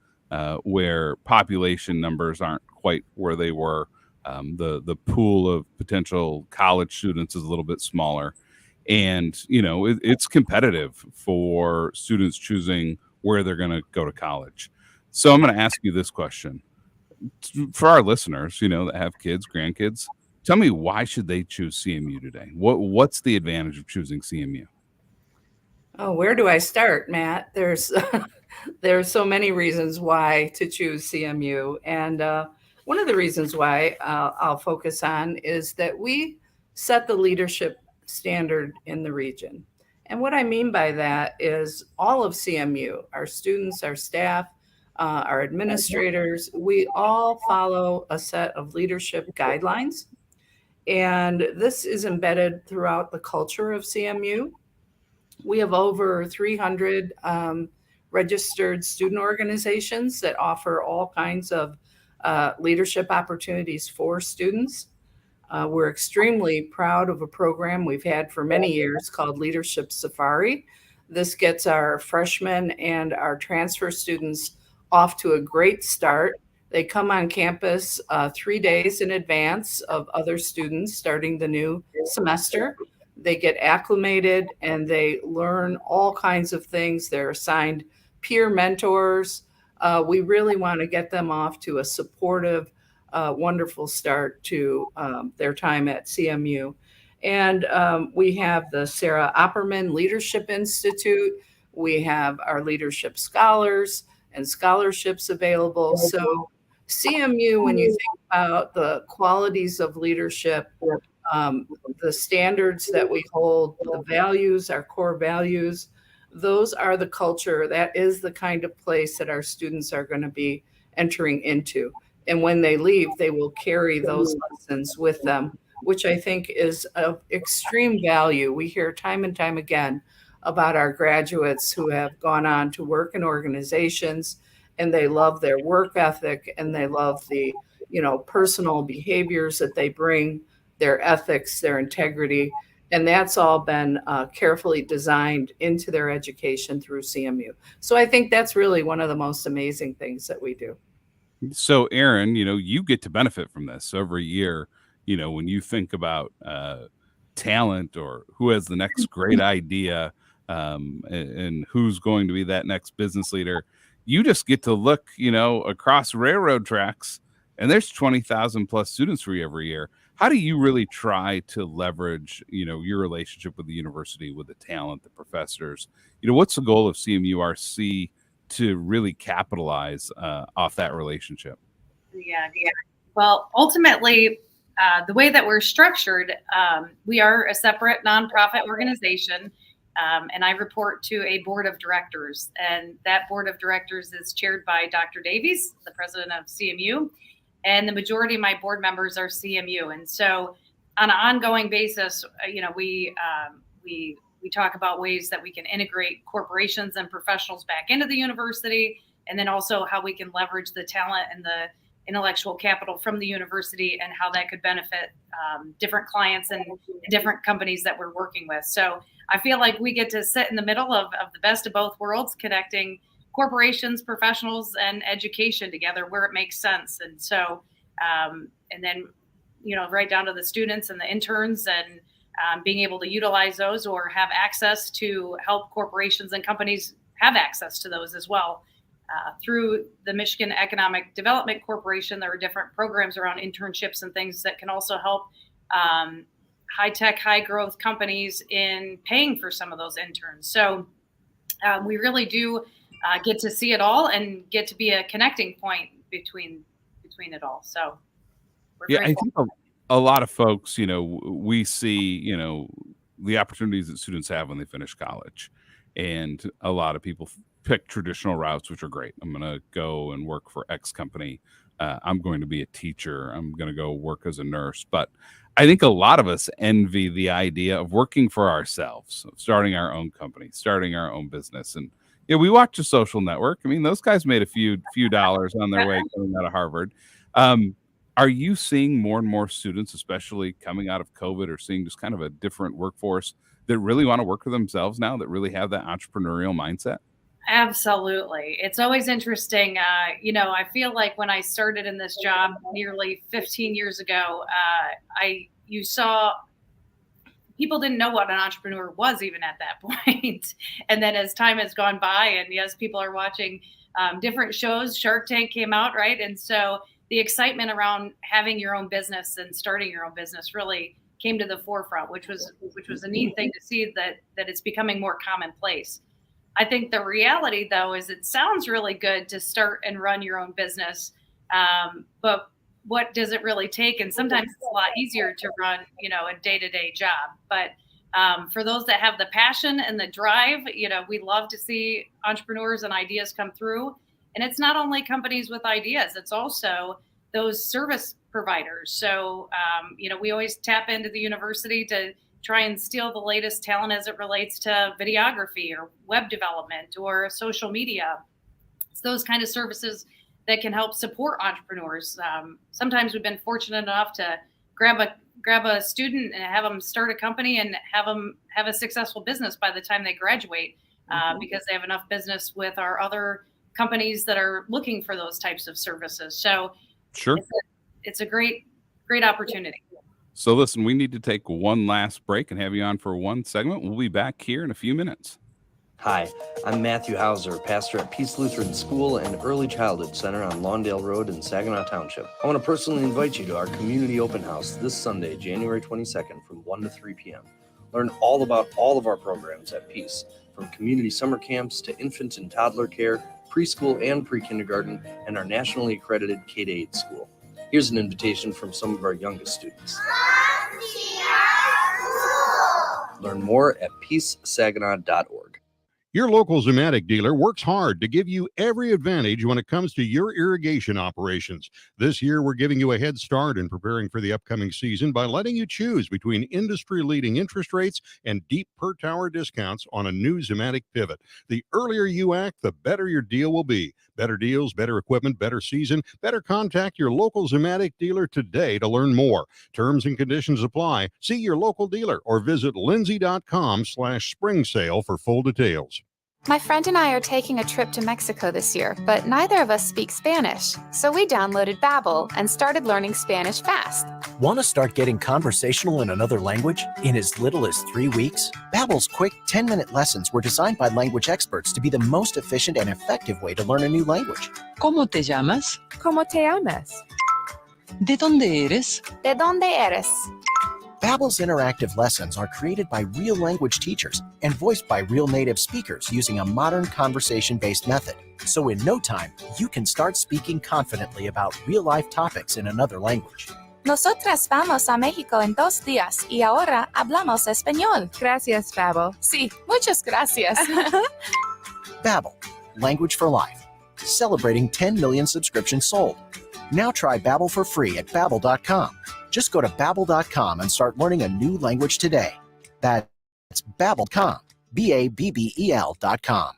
where population numbers aren't quite where they were. The pool of potential college students is a little bit smaller, and it's competitive for students choosing where they're going to go to college. So I'm going to ask you this question for our listeners, that have kids, grandkids. Tell me, why should they choose CMU today? What's the advantage of choosing CMU? Oh, where do I start, Matt? There's so many reasons why to choose CMU, and one of the reasons why I'll focus on is that we set the leadership standard in the region. And what I mean by that is all of CMU, our students, our staff, our administrators, we all follow a set of leadership guidelines. And this is embedded throughout the culture of CMU. We have over 300 registered student organizations that offer all kinds of leadership opportunities for students. We're extremely proud of a program we've had for many years called Leadership Safari. This gets our freshmen and our transfer students off to a great start. They come on campus 3 days in advance of other students starting the new semester. They get acclimated and they learn all kinds of things. They're assigned peer mentors. We really want to get them off to a supportive, wonderful start to their time at CMU. And we have the Sarah Opperman Leadership Institute. We have our leadership scholars and scholarships available. So CMU, when you think about the qualities of leadership, the standards that we hold, the values, our core values, those are the culture. That is the kind of place that our students are going to be entering into. And when they leave, they will carry those lessons with them, which I think is of extreme value. We hear time and time again about our graduates who have gone on to work in organizations, and they love their work ethic and they love the personal behaviors that they bring, their ethics, their integrity. And that's all been carefully designed into their education through CMU. So I think that's really one of the most amazing things that we do. So Erin, you get to benefit from this every year. When you think about talent or who has the next great idea and who's going to be that next business leader, you just get to look, across railroad tracks, and there's 20,000 plus students for you every year. How do you really try to leverage, your relationship with the university, with the talent, the professors? What's the goal of CMURC to really capitalize off that relationship? Yeah. Well, ultimately, the way that we're structured, we are a separate nonprofit organization, and I report to a board of directors. And that board of directors is chaired by Dr. Davies, the president of CMU. And the majority of my board members are CMU. And so on an ongoing basis, we talk about ways that we can integrate corporations and professionals back into the university, and then also how we can leverage the talent and the intellectual capital from the university and how that could benefit different clients and different companies that we're working with. So I feel like we get to sit in the middle of the best of both worlds, connecting corporations, professionals, and education together where it makes sense. And so, and then, right down to the students and the interns, and being able to utilize those or have access to help corporations and companies have access to those as well. Through the Michigan Economic Development Corporation, there are different programs around internships and things that can also help high-tech, high-growth companies in paying for some of those interns. So we really do get to see it all and get to be a connecting point between it all. So we're I think a lot of folks, we see, the opportunities that students have when they finish college, and a lot of people pick traditional routes, which are great. I'm going to go and work for X company. I'm going to be a teacher. I'm going to go work as a nurse. But I think a lot of us envy the idea of working for ourselves, of starting our own company, starting our own business. And we watch The Social Network. I mean, those guys made a few dollars on their way coming out of Harvard. Are you seeing more and more students, especially coming out of COVID, or seeing just kind of a different workforce that really want to work for themselves now, that really have that entrepreneurial mindset? Absolutely. It's always interesting. I feel like when I started in this job nearly 15 years ago, you saw people didn't know what an entrepreneur was even at that point. And then as time has gone by, and yes, people are watching different shows, Shark Tank came out, right? And so the excitement around having your own business and starting your own business really came to the forefront, which was a neat thing to see that it's becoming more commonplace. I think the reality, though, is it sounds really good to start and run your own business, but what does it really take? And sometimes it's a lot easier to run, a day-to-day job. But for those that have the passion and the drive, we love to see entrepreneurs and ideas come through. And it's not only companies with ideas, it's also those service providers. So, we always tap into the university to try and steal the latest talent as it relates to videography or web development or social media. It's those kind of services that can help support entrepreneurs. Sometimes we've been fortunate enough to grab a student and have them start a company and have them have a successful business by the time they graduate, because they have enough business with our other companies that are looking for those types of services. So sure, it's a great opportunity. So listen, we need to take one last break and have you on for one segment. We'll be back here in a few minutes. Hi, I'm Matthew Hauser, pastor at Peace Lutheran School and Early Childhood Center on Lawndale Road in Saginaw Township. I want to personally invite you to our community open house this Sunday, January 22nd from 1 to 3 p.m. Learn all about all of our programs at Peace, from community summer camps to infant and toddler care, preschool and pre-kindergarten, and our nationally accredited K-8 school. Here's an invitation from some of our youngest students. Learn more at peacesaginaw.org. Your local Zematic dealer works hard to give you every advantage when it comes to your irrigation operations. This year, we're giving you a head start in preparing for the upcoming season by letting you choose between industry-leading interest rates and deep per-tower discounts on a new Zematic pivot. The earlier you act, the better your deal will be. Better deals, better equipment, better season. Better contact your local Zematic dealer today to learn more. Terms and conditions apply. See your local dealer or visit lindsay.com/spring sale for full details. My friend and I are taking a trip to Mexico this year, but neither of us speak Spanish. So we downloaded Babbel and started learning Spanish fast. Want to start getting conversational in another language in as little as 3 weeks? Babbel's quick 10-minute lessons were designed by language experts to be the most efficient and effective way to learn a new language. ¿Cómo te llamas? ¿Cómo te llamas? ¿De dónde eres? ¿De dónde eres? Babbel's interactive lessons are created by real language teachers and voiced by real native speakers using a modern conversation-based method. So in no time, you can start speaking confidently about real-life topics in another language. Nosotras vamos a México en 2 días y ahora hablamos español. Gracias, Babbel. Sí, muchas gracias. Babbel, language for life. Celebrating 10 million subscriptions sold. Now try Babbel for free at Babbel.com. Just go to Babbel.com and start learning a new language today. That's Babbel.com. Babbel.com.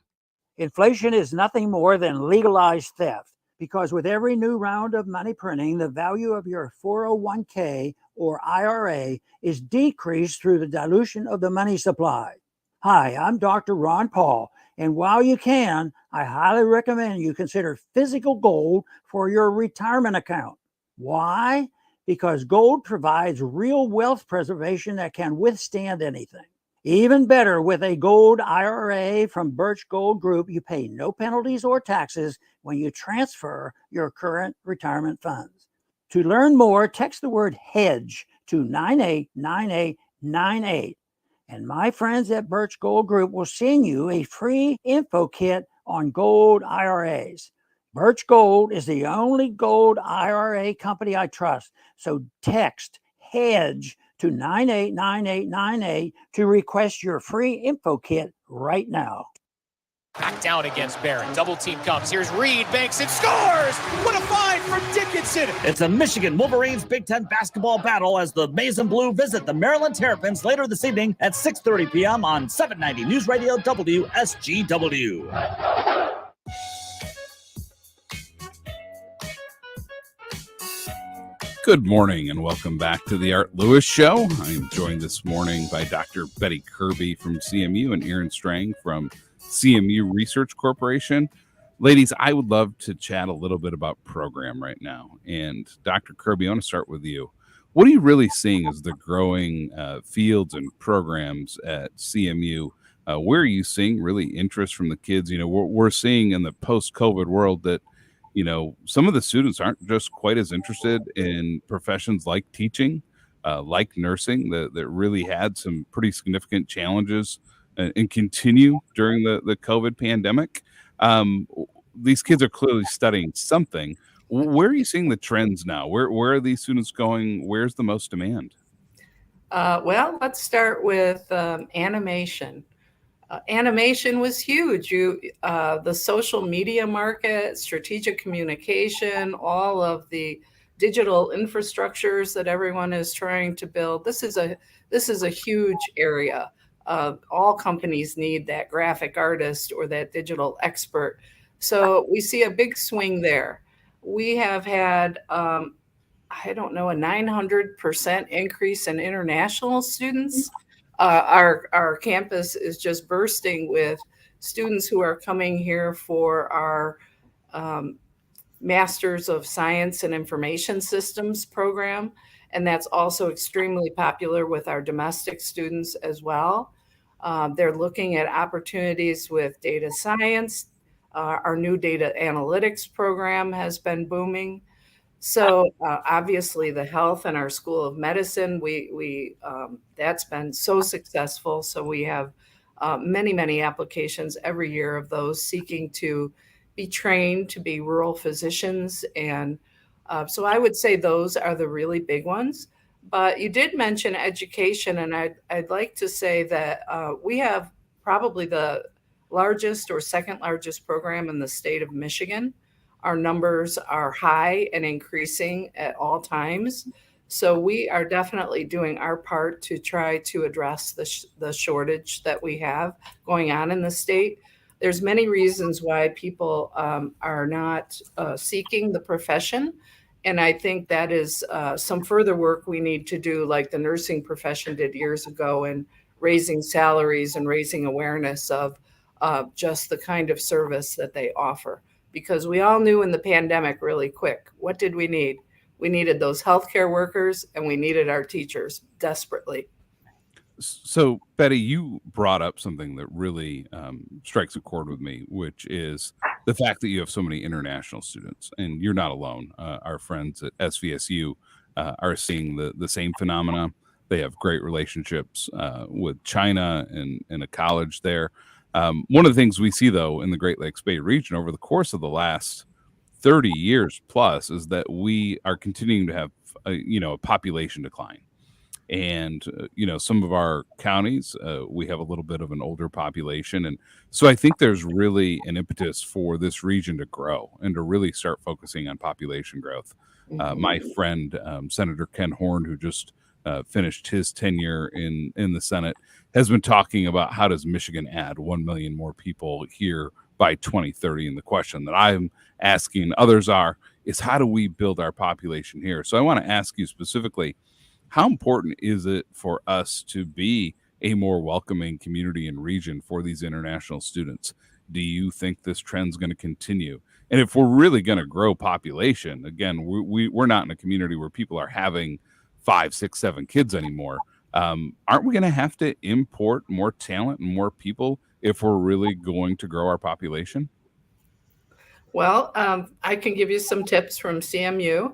Inflation is nothing more than legalized theft, because with every new round of money printing, the value of your 401k or IRA is decreased through the dilution of the money supply. Hi, I'm Dr. Ron Paul, and while you can, I highly recommend you consider physical gold for your retirement account. Why? Because gold provides real wealth preservation that can withstand anything. Even better, with a gold IRA from Birch Gold Group, you pay no penalties or taxes when you transfer your current retirement funds. To learn more, text the word HEDGE to 989898. And my friends at Birch Gold Group will send you a free info kit on gold IRAs. Birch Gold is the only gold IRA company I trust. So text HEDGE to 989898 to request your free info kit right now. Back down against Barron. Double team comes. Here's Reed. Banks and scores! What a find from Dickinson! It's a Michigan Wolverines Big Ten basketball battle as the Maize and Blue visit the Maryland Terrapins later this evening at 6:30 p.m. on 790 News Radio WSGW. Good morning and welcome back to the Art Lewis Show. I am joined this morning by Dr. Betty Kirby from CMU and Erin Strang from CMU Research Corporation. Ladies, I would love to chat a little bit about program right now. And Dr. Kirby, I want to start with you. What are you really seeing as the growing fields and programs at CMU? Where are you seeing really interest from the kids? We're seeing in the post-COVID world that, some of the students aren't just quite as interested in professions like teaching, like nursing, that really had some pretty significant challenges and continue during the COVID pandemic. These kids are clearly studying something. Where are you seeing the trends now? Where are these students going? Where's the most demand? Well, let's start with animation. Animation was huge. The social media market, strategic communication, all of the digital infrastructures that everyone is trying to build. This is a huge area. All companies need that graphic artist or that digital expert. So we see a big swing there. We have had, a 900% increase in international students. Our campus is just bursting with students who are coming here for our Masters of Science and Information Systems program. And that's also extremely popular with our domestic students as well. They're looking at opportunities with data science. Our new data analytics program has been booming. So obviously the health and our School of Medicine, that's been so successful. So we have many applications every year of those seeking to be trained to be rural physicians. And so I would say those are the really big ones. But you did mention education, and I'd like to say that we have probably the largest or second largest program in the state of Michigan. Our numbers are high and increasing at all times. So we are definitely doing our part to try to address the shortage that we have going on in the state. There's many reasons why people are not seeking the profession. And I think that is some further work we need to do, like the nursing profession did years ago, in raising salaries and raising awareness of just the kind of service that they offer. Because we all knew in the pandemic really quick, what did we need? We needed those healthcare workers and we needed our teachers desperately. So, Betty, you brought up something that really strikes a chord with me, which is the fact that you have so many international students, and you're not alone. Our friends at SVSU are seeing the same phenomena. They have great relationships with China and a college there. One of the things we see, though, in the Great Lakes Bay region over the course of the last 30 years plus is that we are continuing to have a population decline. And, some of our counties, we have a little bit of an older population. And so I think there's really an impetus for this region to grow and to really start focusing on population growth. My friend, Senator Ken Horn, who just finished his tenure in the Senate, has been talking about how does Michigan add 1 million more people here by 2030. And the question that I'm asking, others is how do we build our population here? So I want to ask you specifically, how important is it for us to be a more welcoming community and region for these international students? Do you think this trend's going to continue? And if we're really going to grow population, again, we're not in a community where people are having 5, 6, 7 kids anymore. Aren't we going to have to import more talent and more people if we're really going to grow our population? Well, I can give you some tips from CMU.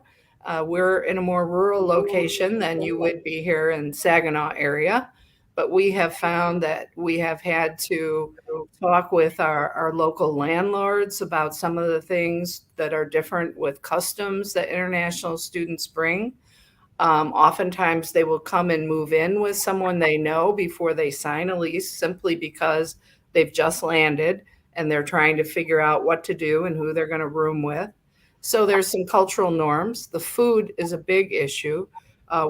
We're in a more rural location than you would be here in Saginaw area, but we have found that we have had to talk with our local landlords about some of the things that are different with customs that international students bring. Oftentimes they will come and move in with someone they know before they sign a lease, simply because they've just landed and they're trying to figure out what to do and who they're going to room with. So there's some cultural norms. The food is a big issue.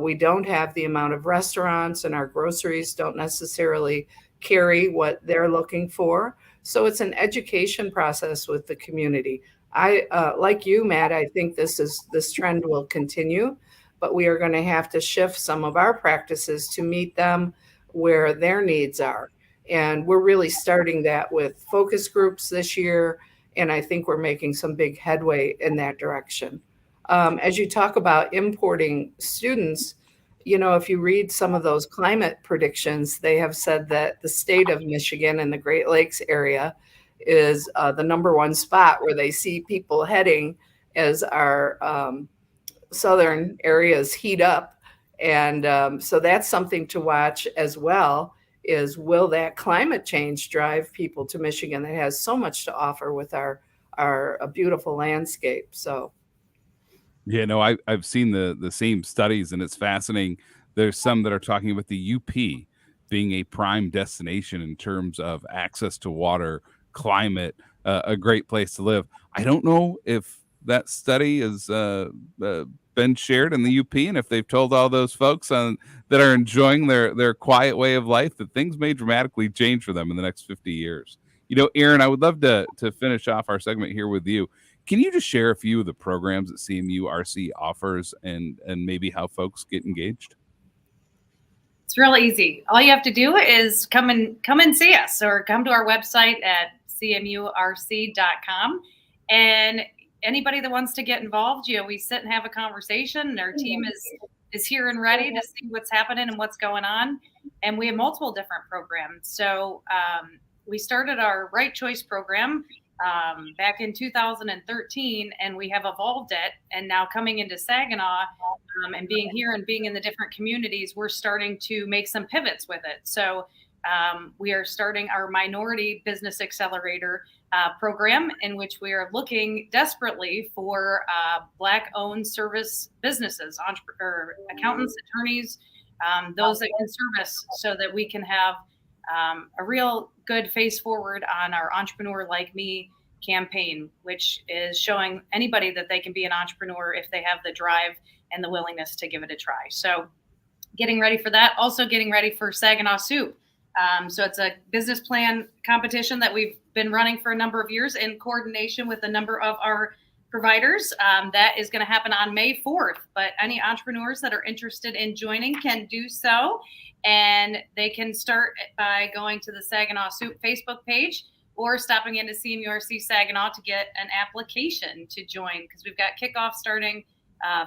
We don't have the amount of restaurants, and our groceries don't necessarily carry what they're looking for. So it's an education process with the community. Like you, Matt, I think this trend will continue, but we are going to have to shift some of our practices to meet them where their needs are. And we're really starting that with focus groups this year. And I think we're making some big headway in that direction. As you talk about importing students, you know, if you read some of those climate predictions, they have said that the state of Michigan and the Great Lakes area is the number one spot where they see people heading as our southern areas heat up. And so that's something to watch as well, is will that climate change drive people to Michigan that has so much to offer with our beautiful landscape. So Yeah, no, I've seen the same studies, and it's fascinating. There's some that are talking about the UP being a prime destination in terms of access to water, climate, a great place to live. I don't know if that study has been shared in the UP, and if they've told all those folks that are enjoying their quiet way of life that things may dramatically change for them in the next 50 years. You know, Erin, I would love to finish off our segment here with you. Can you just share a few of the programs that CMURC offers and maybe how folks get engaged? It's real easy. All you have to do is come and see us, or come to our website at CMURC.com. And anybody that wants to get involved, you know, we sit and have a conversation. Our team is here and ready to see what's happening and what's going on. And we have multiple different programs. So we started our Right Choice program back in 2013, and we have evolved it. And now coming into Saginaw and being here and being in the different communities, we're starting to make some pivots with it. So we are starting our Minority Business Accelerator program, in which we are looking desperately for Black-owned service businesses, accountants, attorneys, those that can service, so that we can have a real good face forward on our Entrepreneur Like Me campaign, which is showing anybody that they can be an entrepreneur if they have the drive and the willingness to give it a try. So getting ready for that, also getting ready for Saginaw Soup. So it's a business plan competition that we've been running for a number of years in coordination with a number of our providers. That is going to happen on May 4th, but any entrepreneurs that are interested in joining can do so. And they can start by going to the Saginaw Soup Facebook page or stopping into CMURC Saginaw to get an application to join, because we've got kickoff starting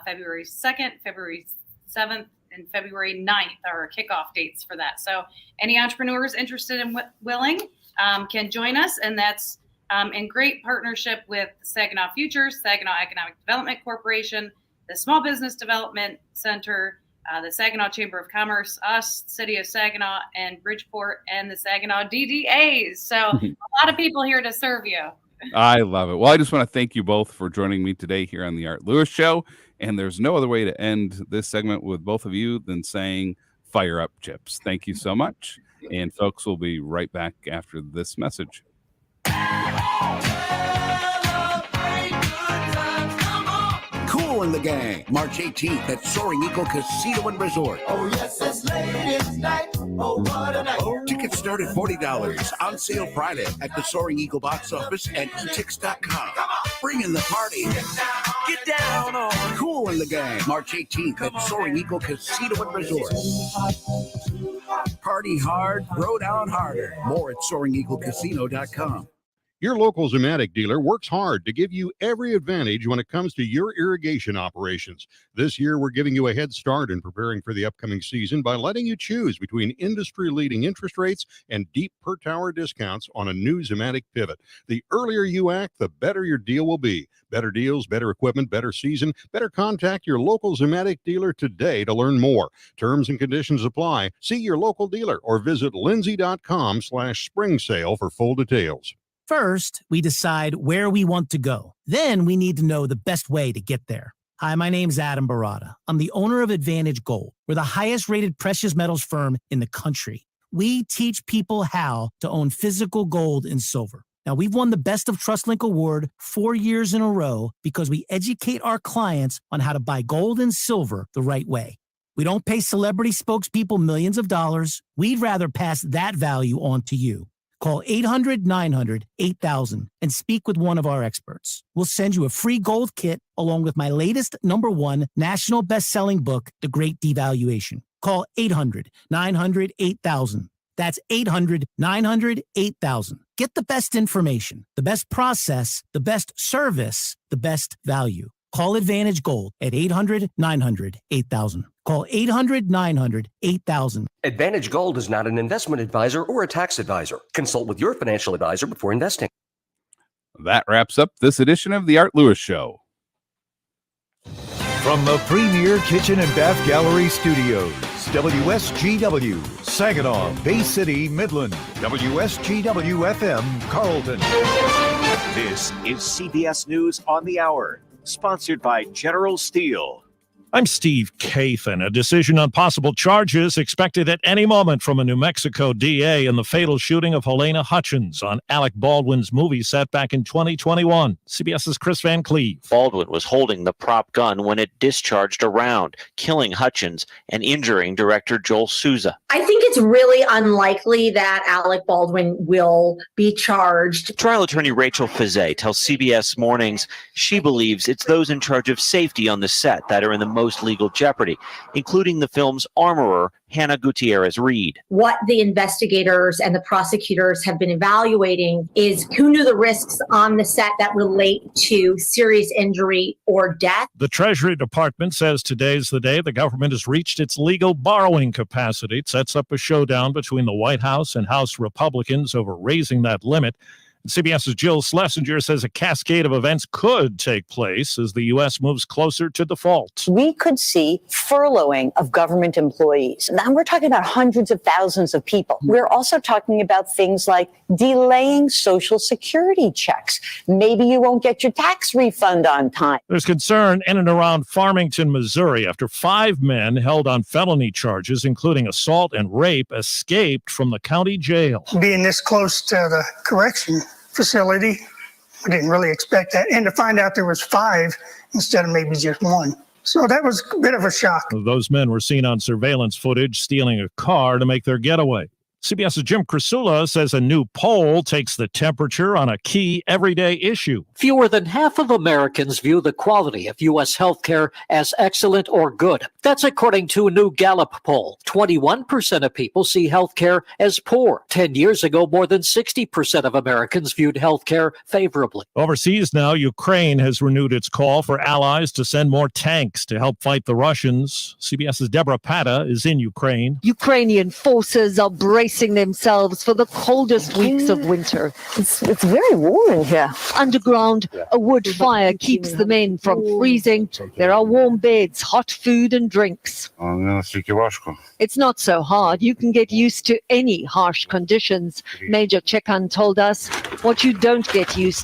February 2nd, February 7th, and February 9th are kickoff dates for that. So any entrepreneurs interested and willing can join us. And that's in great partnership with Saginaw Futures, Saginaw Economic Development Corporation, the Small Business Development Center, the Saginaw Chamber of Commerce, us, City of Saginaw, and Bridgeport, and the Saginaw DDAs. So a lot of people here to serve you. I love it. Well, I just want to thank you both for joining me today here on the Art Lewis Show. And there's no other way to end this segment with both of you than saying, fire up, Chips. Thank you so much. And folks, will be right back after this message. Cool in the Gang, March 18th at Soaring Eagle Casino and Resort. Oh, yes, it's ladies' night. Oh, what a night. Tickets start at $40. On sale Friday at the Soaring Eagle box office and etix.com. Bring in the party. Get down on Cool in the Gang, March 18th at Soaring Eagle Casino and Resort. Party hard, throw down harder. More at SoaringEagleCasino.com. Your local Zematic dealer works hard to give you every advantage when it comes to your irrigation operations. This year, we're giving you a head start in preparing for the upcoming season by letting you choose between industry-leading interest rates and deep per-tower discounts on a new Zematic pivot. The earlier you act, the better your deal will be. Better deals, better equipment, better season. Better contact your local Zematic dealer today to learn more. Terms and conditions apply. See your local dealer or visit lindsay.com/spring sale for full details. First, we decide where we want to go. Then we need to know the best way to get there. Hi, my name's Adam Barada. I'm the owner of Advantage Gold. We're the highest rated precious metals firm in the country. We teach people how to own physical gold and silver. Now, we've won the Best of TrustLink Award 4 years in a row because we educate our clients on how to buy gold and silver the right way. We don't pay celebrity spokespeople millions of dollars. We'd rather pass that value on to you. Call 800-900-8000 and speak with one of our experts. We'll send you a free gold kit along with my latest #1 national best-selling book, The Great Devaluation. Call 800-900-8000. That's 800-900-8000. Get the best information, the best process, the best service, the best value. Call Advantage Gold at 800-900-8000. Call 800-900-8000. Advantage Gold is not an investment advisor or a tax advisor. Consult with your financial advisor before investing. That wraps up this edition of the Art Lewis Show. From the Premier Kitchen and Bath Gallery Studios, WSGW, Saginaw, Bay City, Midland, WSGW-FM, Carlton. This is CBS News on the Hour, sponsored by General Steel. I'm Steve Kathan. A decision on possible charges expected at any moment from a New Mexico DA in the fatal shooting of Helena Hutchins on Alec Baldwin's movie set back in 2021. CBS's Chris Van Cleve. Baldwin was holding the prop gun when it discharged a round, killing Hutchins and injuring director Joel Souza. I think it's really unlikely that Alec Baldwin will be charged. Trial attorney Rachel Fizet tells CBS Mornings she believes it's those in charge of safety on the set that are in the most legal jeopardy, including the film's armorer, Hannah Gutierrez-Reed. What the investigators and the prosecutors have been evaluating is who knew the risks on the set that relate to serious injury or death. The Treasury Department says today's the day the government has reached its legal borrowing capacity. It sets up a showdown between the White House and House Republicans over raising that limit. CBS's Jill Schlesinger says a cascade of events could take place as the U.S. moves closer to default. We could see furloughing of government employees. Now we're talking about hundreds of thousands of people. We're also talking about things like delaying Social Security checks. Maybe you won't get your tax refund on time. There's concern in and around Farmington, Missouri, after 5 men held on felony charges, including assault and rape, escaped from the county jail. Being this close to the correction facility, I didn't really expect that, and to find out there was 5 instead of maybe just 1. So that was a bit of a shock. Those men were seen on surveillance footage stealing a car to make their getaway. CBS's Jim Krasula says a new poll takes the temperature on a key everyday issue. Fewer than half of Americans view the quality of U.S. healthcare as excellent or good. That's according to a new Gallup poll. 21% of people see healthcare as poor. 10 years ago, more than 60% of Americans viewed healthcare favorably. Overseas now, Ukraine has renewed its call for allies to send more tanks to help fight the Russians. CBS's Deborah Pata is in Ukraine. Ukrainian forces are bracing themselves for the coldest weeks of winter. It's very warm in here. Underground, a wood fire keeps the men from freezing. There are warm beds, hot food and drinks. It's not so hard. You can get used to any harsh conditions. Major Chekan told us what you don't get used